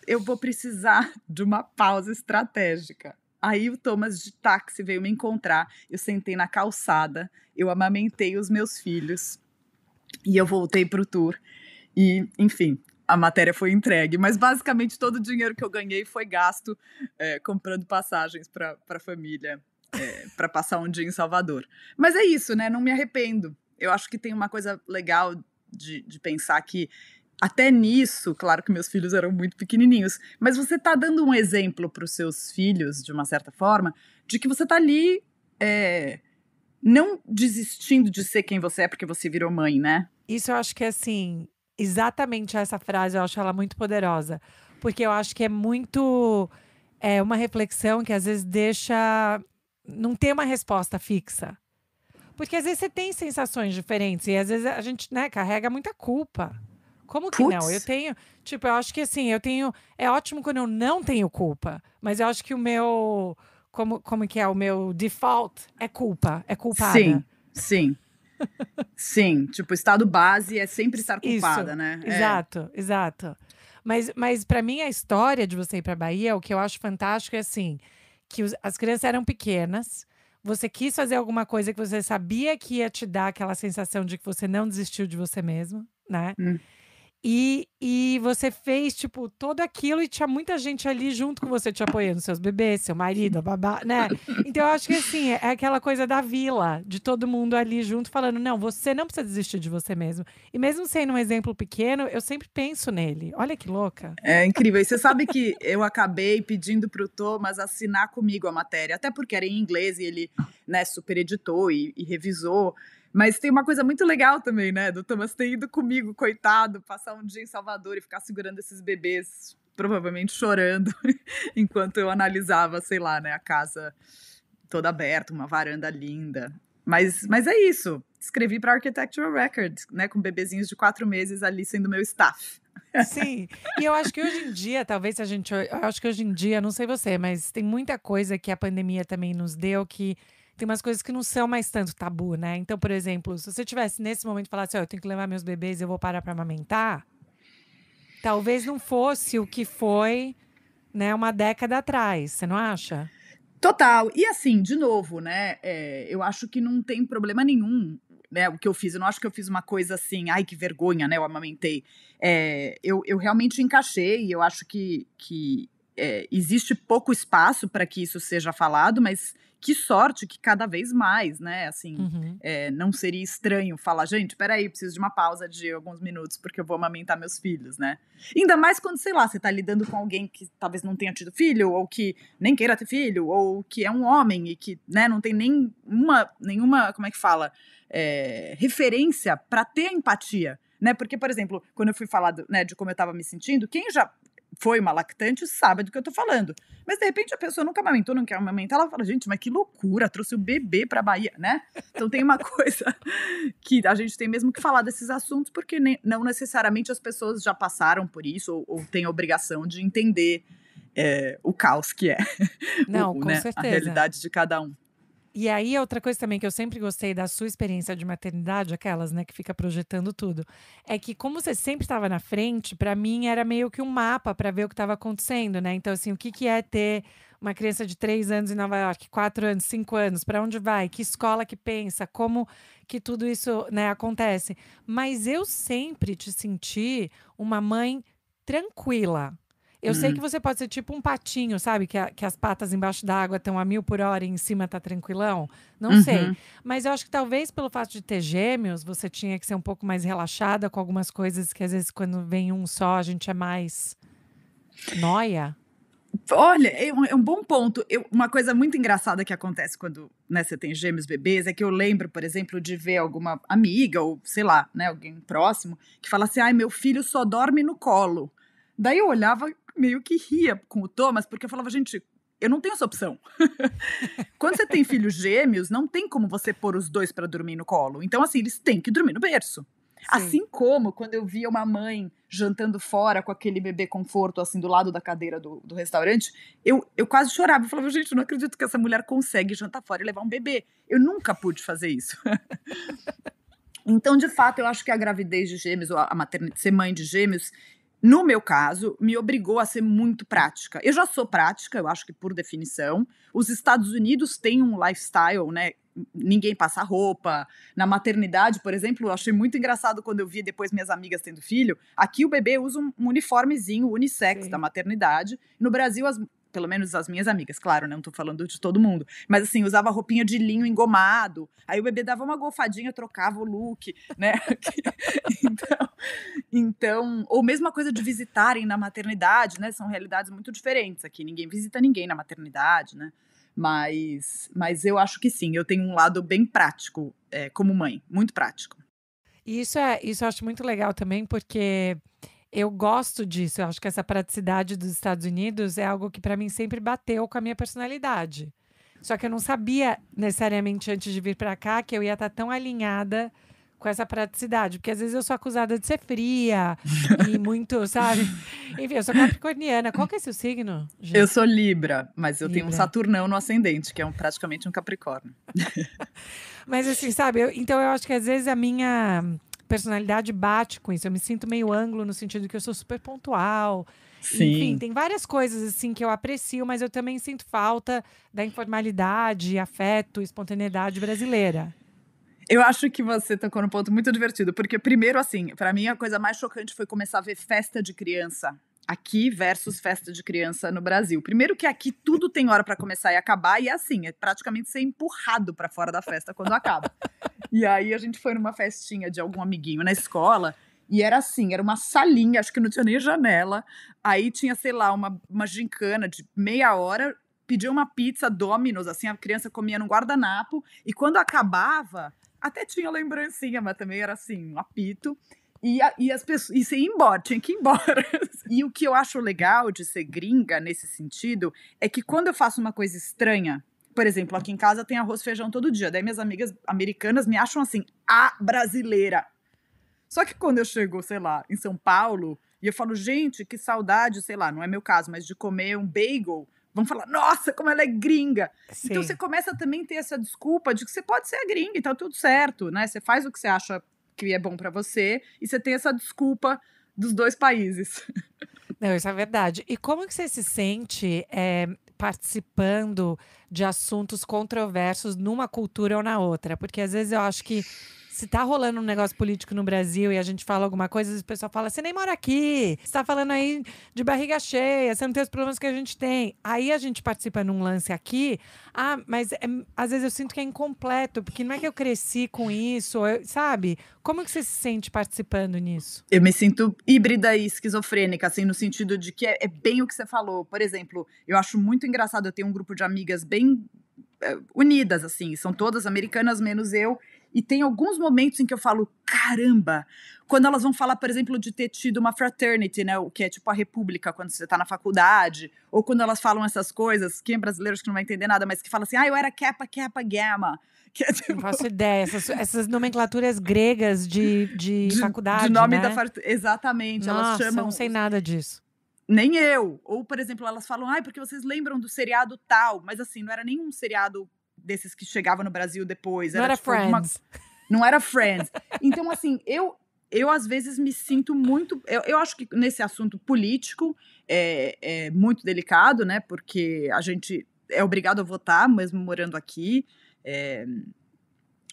eu vou precisar de uma pausa estratégica. Aí o Thomas de táxi veio me encontrar, eu sentei na calçada, eu amamentei os meus filhos e eu voltei pro tour. E, enfim, a matéria foi entregue, mas basicamente todo o dinheiro que eu ganhei foi gasto comprando passagens para a família, para passar um dia em Salvador. Mas é isso, né? Não me arrependo. Eu acho que tem uma coisa legal de pensar que até nisso, claro que meus filhos eram muito pequenininhos, mas você tá dando um exemplo para os seus filhos, de uma certa forma, de que você tá ali não desistindo de ser quem você é porque você virou mãe, né? Isso eu acho que é assim, exatamente essa frase, eu acho ela muito poderosa. Porque eu acho que é muito uma reflexão que às vezes deixa. Não ter uma resposta fixa. Porque às vezes você tem sensações diferentes e às vezes a gente, né, carrega muita culpa. Como que não? Eu tenho. Tipo, eu acho que assim, eu tenho. É ótimo quando eu não tenho culpa, mas eu acho que o meu. Como que é? O meu default é culpa, é culpada. Sim. Sim, tipo, o estado base é sempre estar culpada, Isso, né? Exato. Mas para mim, a história de você ir para Bahia, o que eu acho fantástico é assim, que as crianças eram pequenas, você quis fazer alguma coisa que você sabia que ia te dar aquela sensação de que você não desistiu de você mesmo, né? E você fez, tipo, tudo aquilo e tinha muita gente ali junto com você te apoiando, seus bebês, seu marido, a babá, né? Então eu acho que assim, é aquela coisa da vila, de todo mundo ali junto falando, não, você não precisa desistir de você mesmo. E mesmo sendo um exemplo pequeno, eu sempre penso nele. Olha que louca. É incrível. E você sabe que eu acabei pedindo para o Thomas assinar comigo a matéria, até porque era em inglês e ele, né, super editou e revisou. Mas tem uma coisa muito legal também, né, do Thomas ter ido comigo, coitado, passar um dia em Salvador e ficar segurando esses bebês, provavelmente chorando, enquanto eu analisava, sei lá, né, a casa toda aberta, uma varanda linda. Mas é isso. Escrevi para Architectural Record, né, com bebezinhos de 4 meses ali sendo meu staff. Sim, e eu acho que hoje em dia, talvez se a gente. Eu acho que hoje em dia, não sei você, mas tem muita coisa que a pandemia também nos deu que tem umas coisas que não são mais tanto tabu, né? Então, por exemplo, se você tivesse nesse momento falasse, eu tenho que levar meus bebês e eu vou parar para amamentar, talvez não fosse o que foi, né, uma década atrás, você não acha? Total. E assim, de novo, né, eu acho que não tem problema nenhum, né, o que eu fiz. Eu não acho que eu fiz uma coisa assim, ai, que vergonha, né, eu amamentei. Eu realmente encaixei, eu acho que existe pouco espaço para que isso seja falado, mas que sorte que cada vez mais, né, assim, Uhum. não seria estranho falar, gente, peraí, preciso de uma pausa de alguns minutos porque eu vou amamentar meus filhos, né. Ainda mais quando, sei lá, você tá lidando com alguém que talvez não tenha tido filho, ou que nem queira ter filho, ou que é um homem e que, né, não tem nenhuma, como é que fala, referência para ter empatia, né? Porque, por exemplo, quando eu fui falar né, de como eu estava me sentindo, quem já foi uma lactante sabe do que eu tô falando. Mas, de repente, a pessoa nunca amamentou, não quer amamentar, ela fala, gente, mas que loucura, trouxe o bebê pra Bahia, né? Então tem uma coisa que a gente tem mesmo que falar desses assuntos, porque não necessariamente as pessoas já passaram por isso, ou têm a obrigação de entender o caos que é Não, com né, a certeza. realidade de cada um. E aí, outra coisa também que eu sempre gostei da sua experiência de maternidade, aquelas, né, que fica projetando tudo, é que como você sempre estava na frente, para mim era meio que um mapa para ver o que estava acontecendo, né? Então, assim, o que que é ter uma criança de 3 anos em Nova York, 4 anos, 5 anos, para onde vai, que escola que pensa, como que tudo isso, né, acontece. Mas eu sempre te senti uma mãe tranquila. Eu sei que Hum, você pode ser tipo um patinho, sabe? Que as patas embaixo d'água estão a 1000 por hora e em cima tá tranquilão. Não sei. uhum. Mas eu acho que talvez pelo fato de ter gêmeos, você tinha que ser um pouco mais relaxada com algumas coisas que às vezes quando vem um só, a gente é mais nóia. Olha, é um bom ponto. Uma coisa muito engraçada que acontece quando, né, você tem gêmeos bebês é que eu lembro, por exemplo, de ver alguma amiga ou, sei lá, né, alguém próximo que fala assim: "Ai, meu filho só dorme no colo". Daí eu olhava meio que ria com o Thomas, porque eu falava: "Gente, eu não tenho essa opção". Quando você tem filhos gêmeos, não tem como você pôr os 2 para dormir no colo. Então, assim, eles têm que dormir no berço. Sim. Assim como quando eu via uma mãe jantando fora com aquele bebê conforto, assim, do lado da cadeira do restaurante, eu quase chorava. Eu falava, gente, eu não acredito que essa mulher consegue jantar fora e levar um bebê. Eu nunca pude fazer isso. Então, de fato, eu acho que a gravidez de gêmeos, ou a maternidade, ser mãe de gêmeos, no meu caso, me obrigou a ser muito prática. Eu já sou prática, eu acho que por definição. Os Estados Unidos têm um lifestyle, né? Ninguém passa roupa. Na maternidade, por exemplo, eu achei muito engraçado quando eu vi depois minhas amigas tendo filho. Aqui o bebê usa um uniformezinho unissex da Sim. maternidade. No Brasil, pelo menos as minhas amigas, claro, né? Não tô falando de todo mundo. Mas assim, usava roupinha de linho engomado. Aí o bebê dava uma golfadinha, trocava o look, né? Então, ou mesmo a coisa de visitarem na maternidade, né? São realidades muito diferentes aqui. Ninguém visita ninguém na maternidade, né? Mas eu acho que sim, eu tenho um lado bem prático, como mãe, muito prático. E isso eu acho muito legal também, porque eu gosto disso. Eu acho que essa praticidade dos Estados Unidos é algo que para mim sempre bateu com a minha personalidade. Só que eu não sabia necessariamente antes de vir para cá que eu ia estar tão alinhada com essa praticidade, porque às vezes eu sou acusada de ser fria e muito, sabe? Enfim, eu sou capricorniana. Qual que é seu signo, Eu Gê? sou Libra, mas eu tenho um Libra. Saturnão no ascendente, que é praticamente um Capricórnio. Mas assim, sabe? Então eu acho que às vezes a minha personalidade bate com isso. Eu me sinto meio ângulo no sentido que eu sou super pontual. Enfim, Sim. tem várias coisas assim que eu aprecio, mas eu também sinto falta da informalidade, afeto, espontaneidade brasileira. Eu acho que você tocou num ponto muito divertido, porque primeiro, assim, pra mim a coisa mais chocante foi começar a ver festa de criança aqui versus festa de criança no Brasil. Primeiro que aqui tudo tem hora pra começar e acabar, e assim, é praticamente ser empurrado pra fora da festa quando acaba. E aí a gente foi numa festinha de algum amiguinho na escola, e era assim, era uma salinha, acho que não tinha nem janela, aí tinha, sei lá, uma gincana de meia hora, pediu uma pizza Domino's, assim, a criança comia num guardanapo, e quando acabava, até tinha lembrancinha, mas também era assim, um apito. E as pessoas, e você ia embora, tinha que ir embora. E o que eu acho legal de ser gringa nesse sentido é que quando eu faço uma coisa estranha, por exemplo, aqui em casa tem arroz e feijão todo dia, daí minhas amigas americanas me acham assim, a brasileira. Só que quando eu chego, sei lá, em São Paulo, e eu falo, gente, que saudade, sei lá, não é meu caso, mas de comer um bagel, vão falar, nossa, como ela é gringa. Sim. Então você começa também a ter essa desculpa de que você pode ser a gringa e tá tudo certo, né? Você faz o que você acha que é bom pra você e você tem essa desculpa dos dois países. Não, isso é verdade. E como que você se sente participando de assuntos controversos numa cultura ou na outra? Porque às vezes eu acho que se tá rolando um negócio político no Brasil e a gente fala alguma coisa, às vezes o pessoal fala, você nem mora aqui, você tá falando aí de barriga cheia, você não tem os problemas que a gente tem. Aí a gente participa num lance aqui, mas às vezes eu sinto que é incompleto, porque não é que eu cresci com isso, sabe? Como que você se sente participando nisso? Eu me sinto híbrida e esquizofrênica, assim, no sentido de que é bem o que você falou. Por exemplo, eu acho muito engraçado, eu tenho um grupo de amigas bem unidas, assim, são todas americanas, menos eu, e tem alguns momentos em que eu falo, caramba, quando elas vão falar, por exemplo, de ter tido uma fraternity, né, o que é tipo a república quando você tá na faculdade, ou quando elas falam essas coisas, quem é brasileiro acho que não vai entender nada, mas que fala assim, eu era Kappa Gamma, que é tipo... Não faço ideia, essas nomenclaturas gregas de faculdade, de nome né? Exatamente, Nossa, elas chamam... eu não sei nada disso. Nem eu. Ou, por exemplo, elas falam, porque vocês lembram do seriado tal, mas assim, não era nenhum seriado desses que chegava no Brasil depois. Não era tipo, Friends. Não era Friends. Então, assim, eu às vezes me sinto muito... Eu acho que nesse assunto político é muito delicado, né? Porque a gente é obrigado a votar, mesmo morando aqui.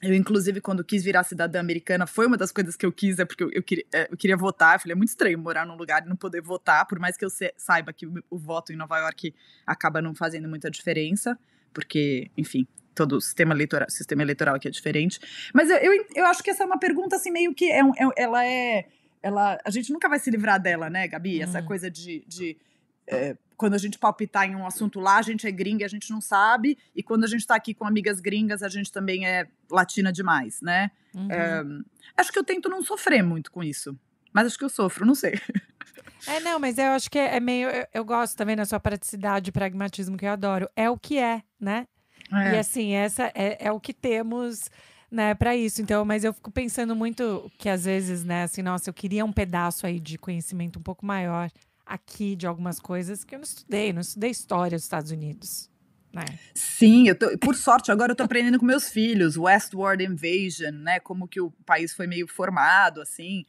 Eu, inclusive, quando quis virar cidadã americana, foi uma das coisas que eu quis, porque eu queria votar. Eu falei, é muito estranho morar num lugar e não poder votar, por mais que eu saiba que o voto em Nova York acaba não fazendo muita diferença, porque, enfim, todo o sistema eleitoral aqui é diferente. Mas eu acho que essa é uma pergunta, assim, meio que a gente nunca vai se livrar dela, né, Gabi? Essa coisa de quando a gente palpitar em um assunto lá, a gente é gringa e a gente não sabe, e quando a gente tá aqui com amigas gringas, a gente também é latina demais, né? Acho que eu tento não sofrer muito com isso, mas acho que eu sofro, não sei. Não, mas eu acho que é meio... Eu gosto também da sua praticidade e pragmatismo, que eu adoro. É o que é, né? E assim, essa é o que temos, né, para isso. Então, mas eu fico pensando muito que às vezes, né, assim, nossa, eu queria um pedaço aí de conhecimento um pouco maior aqui de algumas coisas que eu não estudei história dos Estados Unidos, né? Sim, por sorte, agora eu tô aprendendo com meus filhos, Westward Invasion, né, como que o país foi meio formado, assim.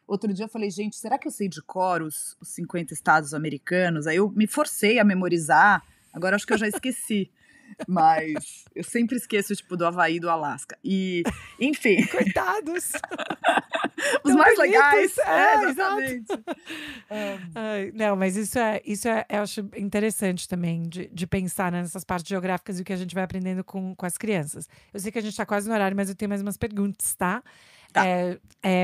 Outro dia eu falei, gente, será que eu sei de cor os 50 estados americanos? Aí eu me forcei a memorizar, agora acho que eu já esqueci. Mas eu sempre esqueço, tipo, do Havaí e do Alasca. E, enfim. Coitados! Os mais bonitos. legais. Exatamente. Não, mas isso eu acho interessante também, de pensar nessas partes geográficas e o que a gente vai aprendendo com as crianças. Eu sei que a gente tá quase no horário, mas eu tenho mais umas perguntas, tá?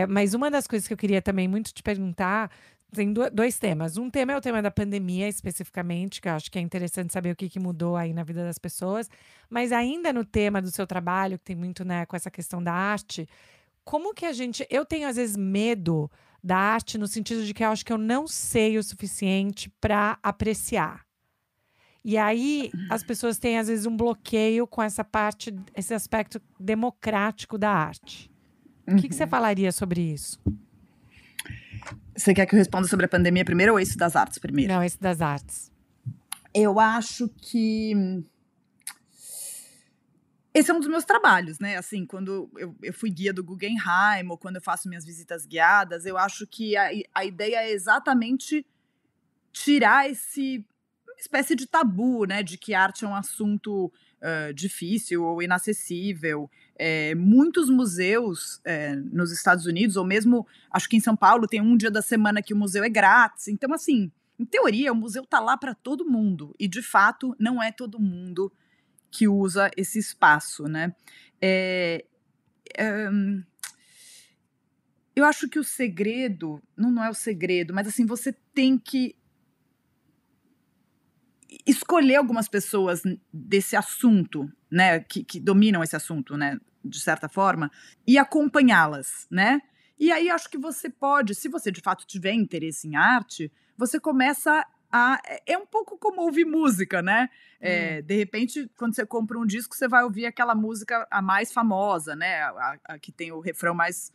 Mas uma das coisas que eu queria também muito te perguntar... Tem dois temas. Um tema é o tema da pandemia, especificamente, que eu acho que é interessante saber o que mudou aí na vida das pessoas. Mas ainda no tema do seu trabalho, que tem muito, né, com essa questão da arte, como que a gente... Eu tenho, às vezes, medo da arte no sentido de que eu acho que eu não sei o suficiente para apreciar. E aí, as pessoas têm, às vezes, um bloqueio com essa parte, esse aspecto democrático da arte. O que você falaria sobre isso? Você quer que eu responda sobre a pandemia primeiro ou esse das artes primeiro? Não, esse das artes. Eu acho que esse é um dos meus trabalhos, né? Assim, quando eu fui guia do Guggenheim ou quando eu faço minhas visitas guiadas, eu acho que a ideia é exatamente tirar esse uma espécie de tabu, né, de que arte é um assunto difícil ou inacessível. Muitos museus nos Estados Unidos, ou mesmo, acho que em São Paulo, tem um dia da semana que o museu é grátis. Então, assim, em teoria, o museu tá lá para todo mundo. E, de fato, não é todo mundo que usa esse espaço, né? Eu acho que o segredo, não é o segredo, mas assim, você tem que escolher algumas pessoas desse assunto, né, que dominam esse assunto, né, de certa forma, e acompanhá-las, né? E aí acho que você pode, se você de fato tiver interesse em arte, você começa a... É um pouco como ouvir música, né? De repente, quando você compra um disco, você vai ouvir aquela música a mais famosa, né? A que tem o refrão mais...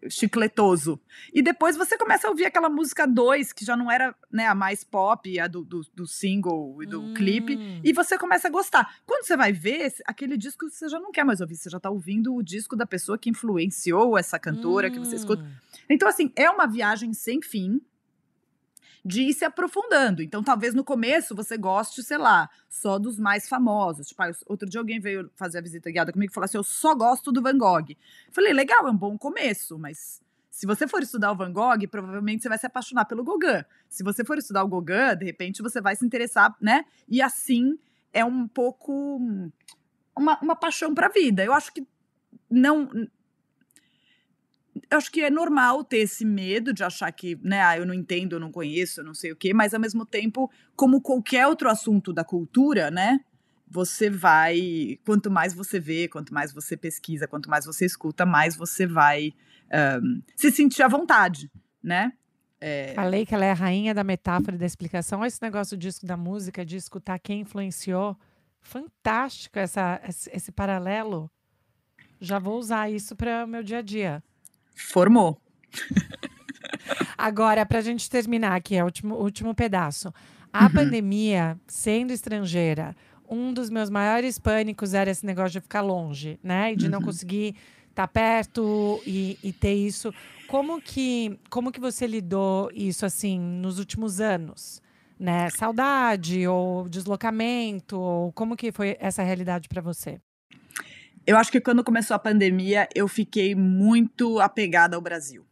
chicletoso. E depois você começa a ouvir aquela música 2, que já não era, né, a mais pop, a do single e do clipe, e você começa a gostar. Quando você vai ver, aquele disco você já não quer mais ouvir, você já tá ouvindo o disco da pessoa que influenciou essa cantora que você escuta. Então, assim, é uma viagem sem fim de ir se aprofundando. Então, talvez no começo você goste, sei lá, só dos mais famosos. Tipo, outro dia alguém veio fazer a visita guiada comigo e falou assim, eu só gosto do Van Gogh. Falei, legal, é um bom começo, mas se você for estudar o Van Gogh, provavelmente você vai se apaixonar pelo Gauguin. Se você for estudar o Gauguin, de repente você vai se interessar, né? E assim, é um pouco uma paixão para a vida. Eu acho que eu acho que é normal ter esse medo de achar que, né, eu não entendo, eu não conheço, eu não sei o quê, mas ao mesmo tempo, como qualquer outro assunto da cultura, né, você vai, quanto mais você vê, quanto mais você pesquisa, quanto mais você escuta, mais você vai se sentir à vontade, né? Falei que ela é a rainha da metáfora e da explicação. Esse negócio do disco da música, de escutar quem influenciou, fantástico esse paralelo. Já vou usar isso para o meu dia a dia. Formou. Agora, para a gente terminar aqui, é o último pedaço. A pandemia, sendo estrangeira, um dos meus maiores pânicos era esse negócio de ficar longe, né? E de não conseguir estar perto e ter isso. Como que você lidou isso, assim, nos últimos anos? Né? Saudade ou deslocamento? Ou como que foi essa realidade para você? Eu acho que quando começou a pandemia, eu fiquei muito apegada ao Brasil.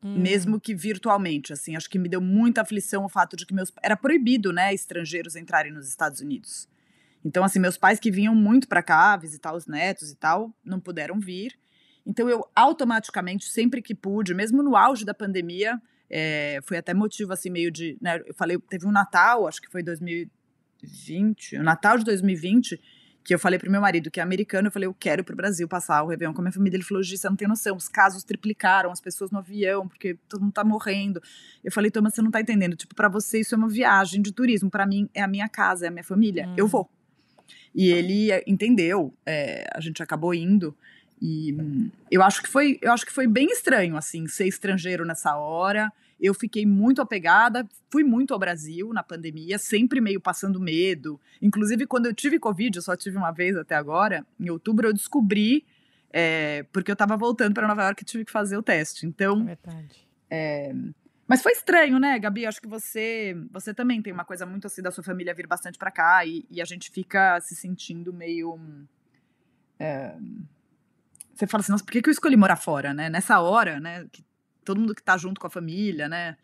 Mesmo que virtualmente, assim, acho que me deu muita aflição o fato de que era proibido, né, estrangeiros entrarem nos Estados Unidos. Então, assim, meus pais que vinham muito para cá visitar os netos e tal, não puderam vir. Então, eu automaticamente, sempre que pude, mesmo no auge da pandemia, foi até motivo, assim, meio de, né, eu falei, teve um Natal, acho que foi 2020, o Natal de 2020, que eu falei pro meu marido, que é americano, eu falei, eu quero ir pro Brasil passar o Réveillon com a minha família. Ele falou, Gi, você não tem noção, os casos triplicaram, as pessoas no avião, porque todo mundo tá morrendo. Eu falei, Thomas, você não tá entendendo, tipo, pra você isso é uma viagem de turismo, pra mim é a minha casa, é a minha família, eu vou. E ele entendeu, a gente acabou indo, e eu acho que foi bem estranho, assim, ser estrangeiro nessa hora. Eu fiquei muito apegada, fui muito ao Brasil na pandemia, sempre meio passando medo. Inclusive, quando eu tive Covid, eu só tive uma vez até agora, em outubro eu descobri, porque eu tava voltando para Nova York e tive que fazer o teste. Então, Verdade. mas foi estranho, né, Gabi? Acho que você também tem uma coisa muito assim da sua família vir bastante para cá e a gente fica se sentindo meio... Você fala assim, nossa, por que eu escolhi morar fora, né? Nessa hora, né, que todo mundo que tá junto com a família, né?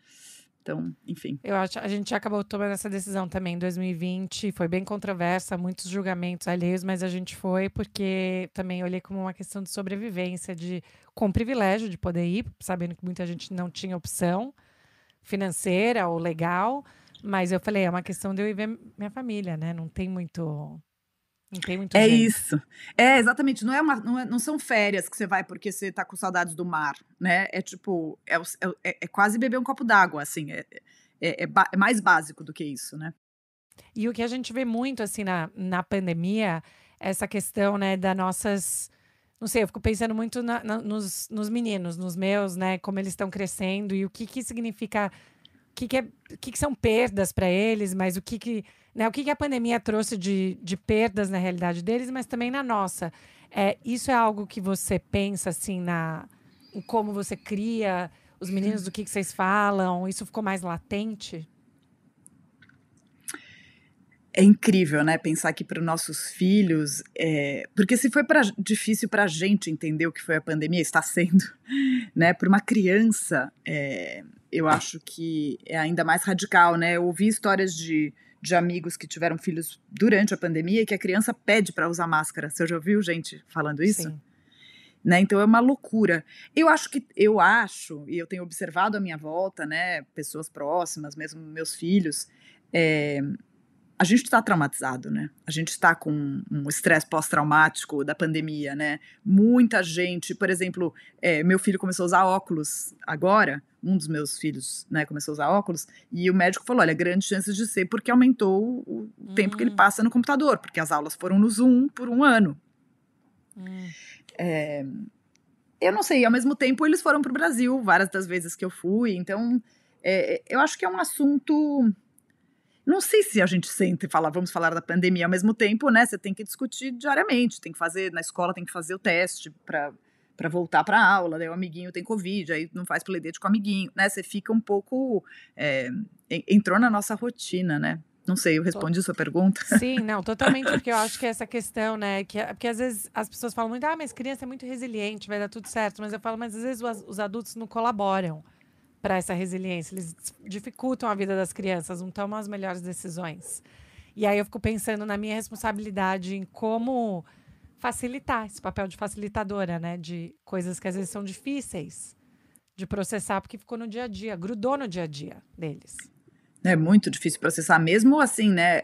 Então, enfim. Eu acho, a gente acabou tomando essa decisão também em 2020, foi bem controversa, muitos julgamentos alheios, mas a gente foi porque também olhei como uma questão de sobrevivência, com o privilégio de poder ir, sabendo que muita gente não tinha opção financeira ou legal, mas eu falei, é uma questão de eu ir ver minha família, né? Não tem muito É jeito. isso. Exatamente. Não são férias que você vai porque você tá com saudades do mar, né? É tipo, é quase beber um copo d'água, assim. É mais básico do que isso, né? E o que a gente vê muito, assim, na pandemia, essa questão, né, das nossas... Não sei, eu fico pensando muito nos meninos, nos meus, né, como eles estão crescendo e o que significa... O que são perdas para eles, mas o que a pandemia trouxe de perdas na realidade deles, mas também na nossa. Isso é algo que você pensa, assim, em como você cria os meninos, do que vocês falam? Isso ficou mais latente? é incrível, né, pensar que para os nossos filhos, porque se foi difícil para a gente entender o que foi a pandemia, está sendo, né, para uma criança, eu acho que é ainda mais radical, né, eu ouvi histórias de amigos que tiveram filhos durante a pandemia e que a criança pede para usar máscara. Você já ouviu gente falando isso? Sim. Né, então é uma loucura. Eu acho, e eu tenho observado à minha volta, né, pessoas próximas, mesmo meus filhos, a gente está traumatizado, né? A gente está com um estresse pós-traumático da pandemia, né? Muita gente, por exemplo, meu filho começou a usar óculos agora, um dos meus filhos, né, começou a usar óculos, e o médico falou, olha, grandes chances de ser porque aumentou o tempo que ele passa no computador, porque as aulas foram no Zoom por 1 ano. Eu não sei, ao mesmo tempo eles foram para o Brasil várias das vezes que eu fui, então eu acho que é um assunto. Não sei se a gente sente e fala, vamos falar da pandemia ao mesmo tempo, né? Você tem que discutir diariamente, tem que fazer, na escola tem que fazer o teste para voltar para a aula, daí o amiguinho tem Covid, aí não faz pledete com o amiguinho, né? Você fica um pouco, entrou na nossa rotina, né? Não sei, eu respondi a sua pergunta? Sim, não, totalmente, porque eu acho que essa questão, né, porque às vezes as pessoas falam muito, mas criança é muito resiliente, vai dar tudo certo, mas eu falo, mas às vezes os adultos não colaboram para essa resiliência, eles dificultam a vida das crianças, não tomam as melhores decisões. E aí eu fico pensando na minha responsabilidade em como facilitar esse papel de facilitadora, né, de coisas que às vezes são difíceis de processar, porque ficou no dia a dia, grudou no dia a dia deles. É muito difícil processar, mesmo assim, né,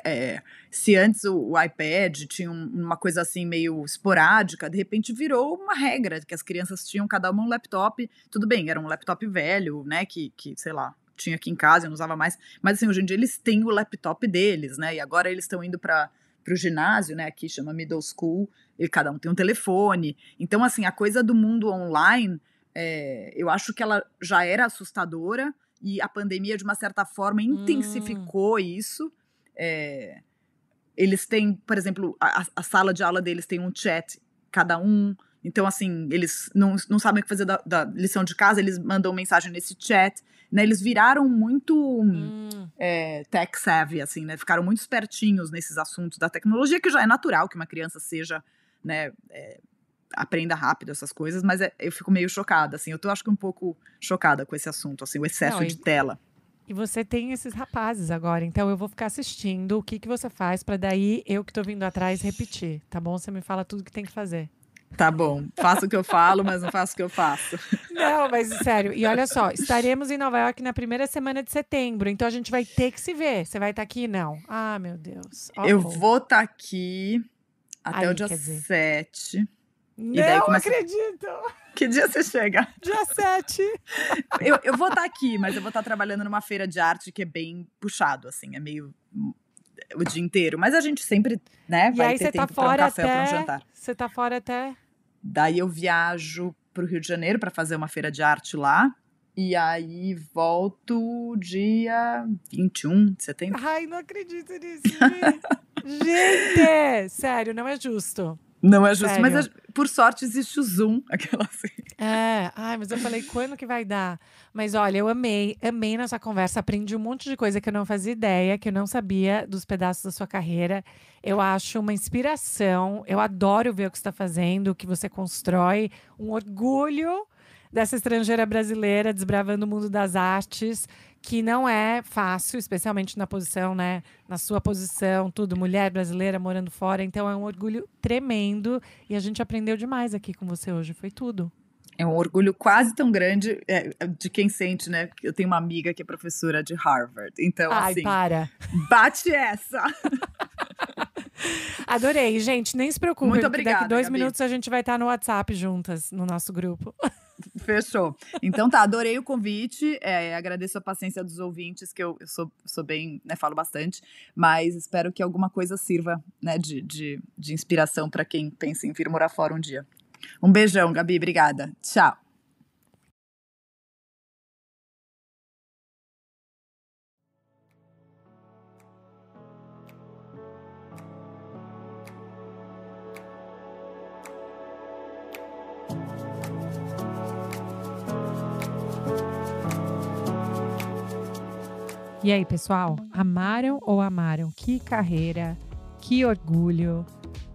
se antes o iPad tinha uma coisa assim meio esporádica, de repente virou uma regra, que as crianças tinham cada uma um laptop, tudo bem, era um laptop velho, né, que sei lá, tinha aqui em casa, eu não usava mais, mas assim, hoje em dia eles têm o laptop deles, né, e agora eles estão indo para o ginásio, né, aqui chama middle school, e cada um tem um telefone, então assim, a coisa do mundo online, eu acho que ela já era assustadora, e a pandemia, de uma certa forma, intensificou isso. Eles têm, por exemplo, a sala de aula deles tem um chat, cada um. Então, assim, eles não sabem o que fazer da lição de casa, eles mandam mensagem nesse chat. Né? Eles viraram muito tech savvy, assim, né? Ficaram muito espertinhos nesses assuntos da tecnologia, que já é natural que uma criança seja, né, aprenda rápido essas coisas, mas eu fico meio chocada, assim, eu tô acho que um pouco chocada com esse assunto, assim, o excesso de tela. E você tem esses rapazes agora, então eu vou ficar assistindo o que você faz pra daí eu que tô vindo atrás repetir, tá bom? Você me fala tudo que tem que fazer. Tá bom, faço o que eu falo, mas não faço o que eu faço. Não, mas sério, e olha só, estaremos em Nova York na primeira semana de setembro, então a gente vai ter que se ver. Você vai estar aqui? Não. Ah, meu Deus. Eu vou estar aqui até o dia 7. Não acredito! Que dia você chega? Dia 7. Eu vou estar aqui, mas eu vou estar trabalhando numa feira de arte que é bem puxado, assim, é meio o dia inteiro. Mas a gente sempre, né, vai ter tempo para um café ou para um jantar. Você tá fora até? Daí eu viajo pro Rio de Janeiro para fazer uma feira de arte lá. E aí volto dia 21 de setembro. Ai, não acredito nisso, gente! Sério, não é justo. Não é justo, mas por sorte existe o Zoom, aquela assim. Ai, mas eu falei, quando que vai dar? Mas olha, eu amei nossa conversa, aprendi um monte de coisa que eu não fazia ideia, que eu não sabia dos pedaços da sua carreira. Eu acho uma inspiração, eu adoro ver o que você está fazendo, o que você constrói, um orgulho dessa estrangeira brasileira desbravando o mundo das artes, que não é fácil, especialmente na posição, né? Na sua posição, tudo, mulher brasileira morando fora. Então é um orgulho tremendo e a gente aprendeu demais aqui com você hoje, foi tudo. É um orgulho quase tão grande de quem sente, né? Eu tenho uma amiga que é professora de Harvard, então assim... para! Bate essa! Adorei, gente, nem se preocupe. Muito obrigada, daqui 2 Gabi. minutos a gente vai estar no WhatsApp juntas, no nosso grupo. Fechou. Então tá, adorei o convite, agradeço a paciência dos ouvintes, que eu sou bem, né, falo bastante, mas espero que alguma coisa sirva, né, de inspiração para quem pensa em vir morar fora um dia. Um beijão, Gabi, obrigada. Tchau. E aí, pessoal, amaram ou amaram? Que carreira, que orgulho.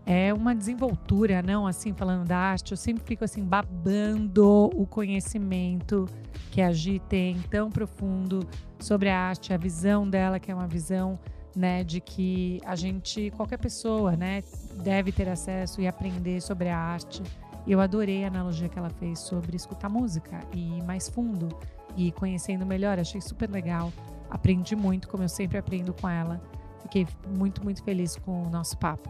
É uma desenvoltura, não assim, falando da arte, eu sempre fico assim, babando o conhecimento que a Gi tem tão profundo sobre a arte, a visão dela, que é uma visão, né, de que a gente, qualquer pessoa, né, deve ter acesso e aprender sobre a arte. E eu adorei a analogia que ela fez sobre escutar música e ir mais fundo e conhecendo melhor, achei super legal. Aprendi muito, como eu sempre aprendo com ela. Fiquei muito, muito feliz com o nosso papo.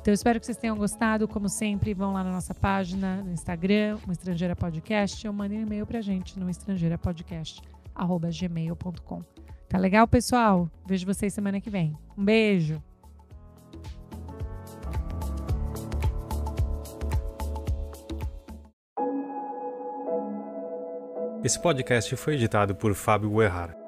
Então, eu espero que vocês tenham gostado. Como sempre, vão lá na nossa página, no Instagram, o Estrangeira Podcast, ou mandem um e-mail pra gente no estrangeirapodcast@gmail.com. Tá legal, pessoal? Vejo vocês semana que vem. Um beijo! Esse podcast foi editado por Fábio Guerrara.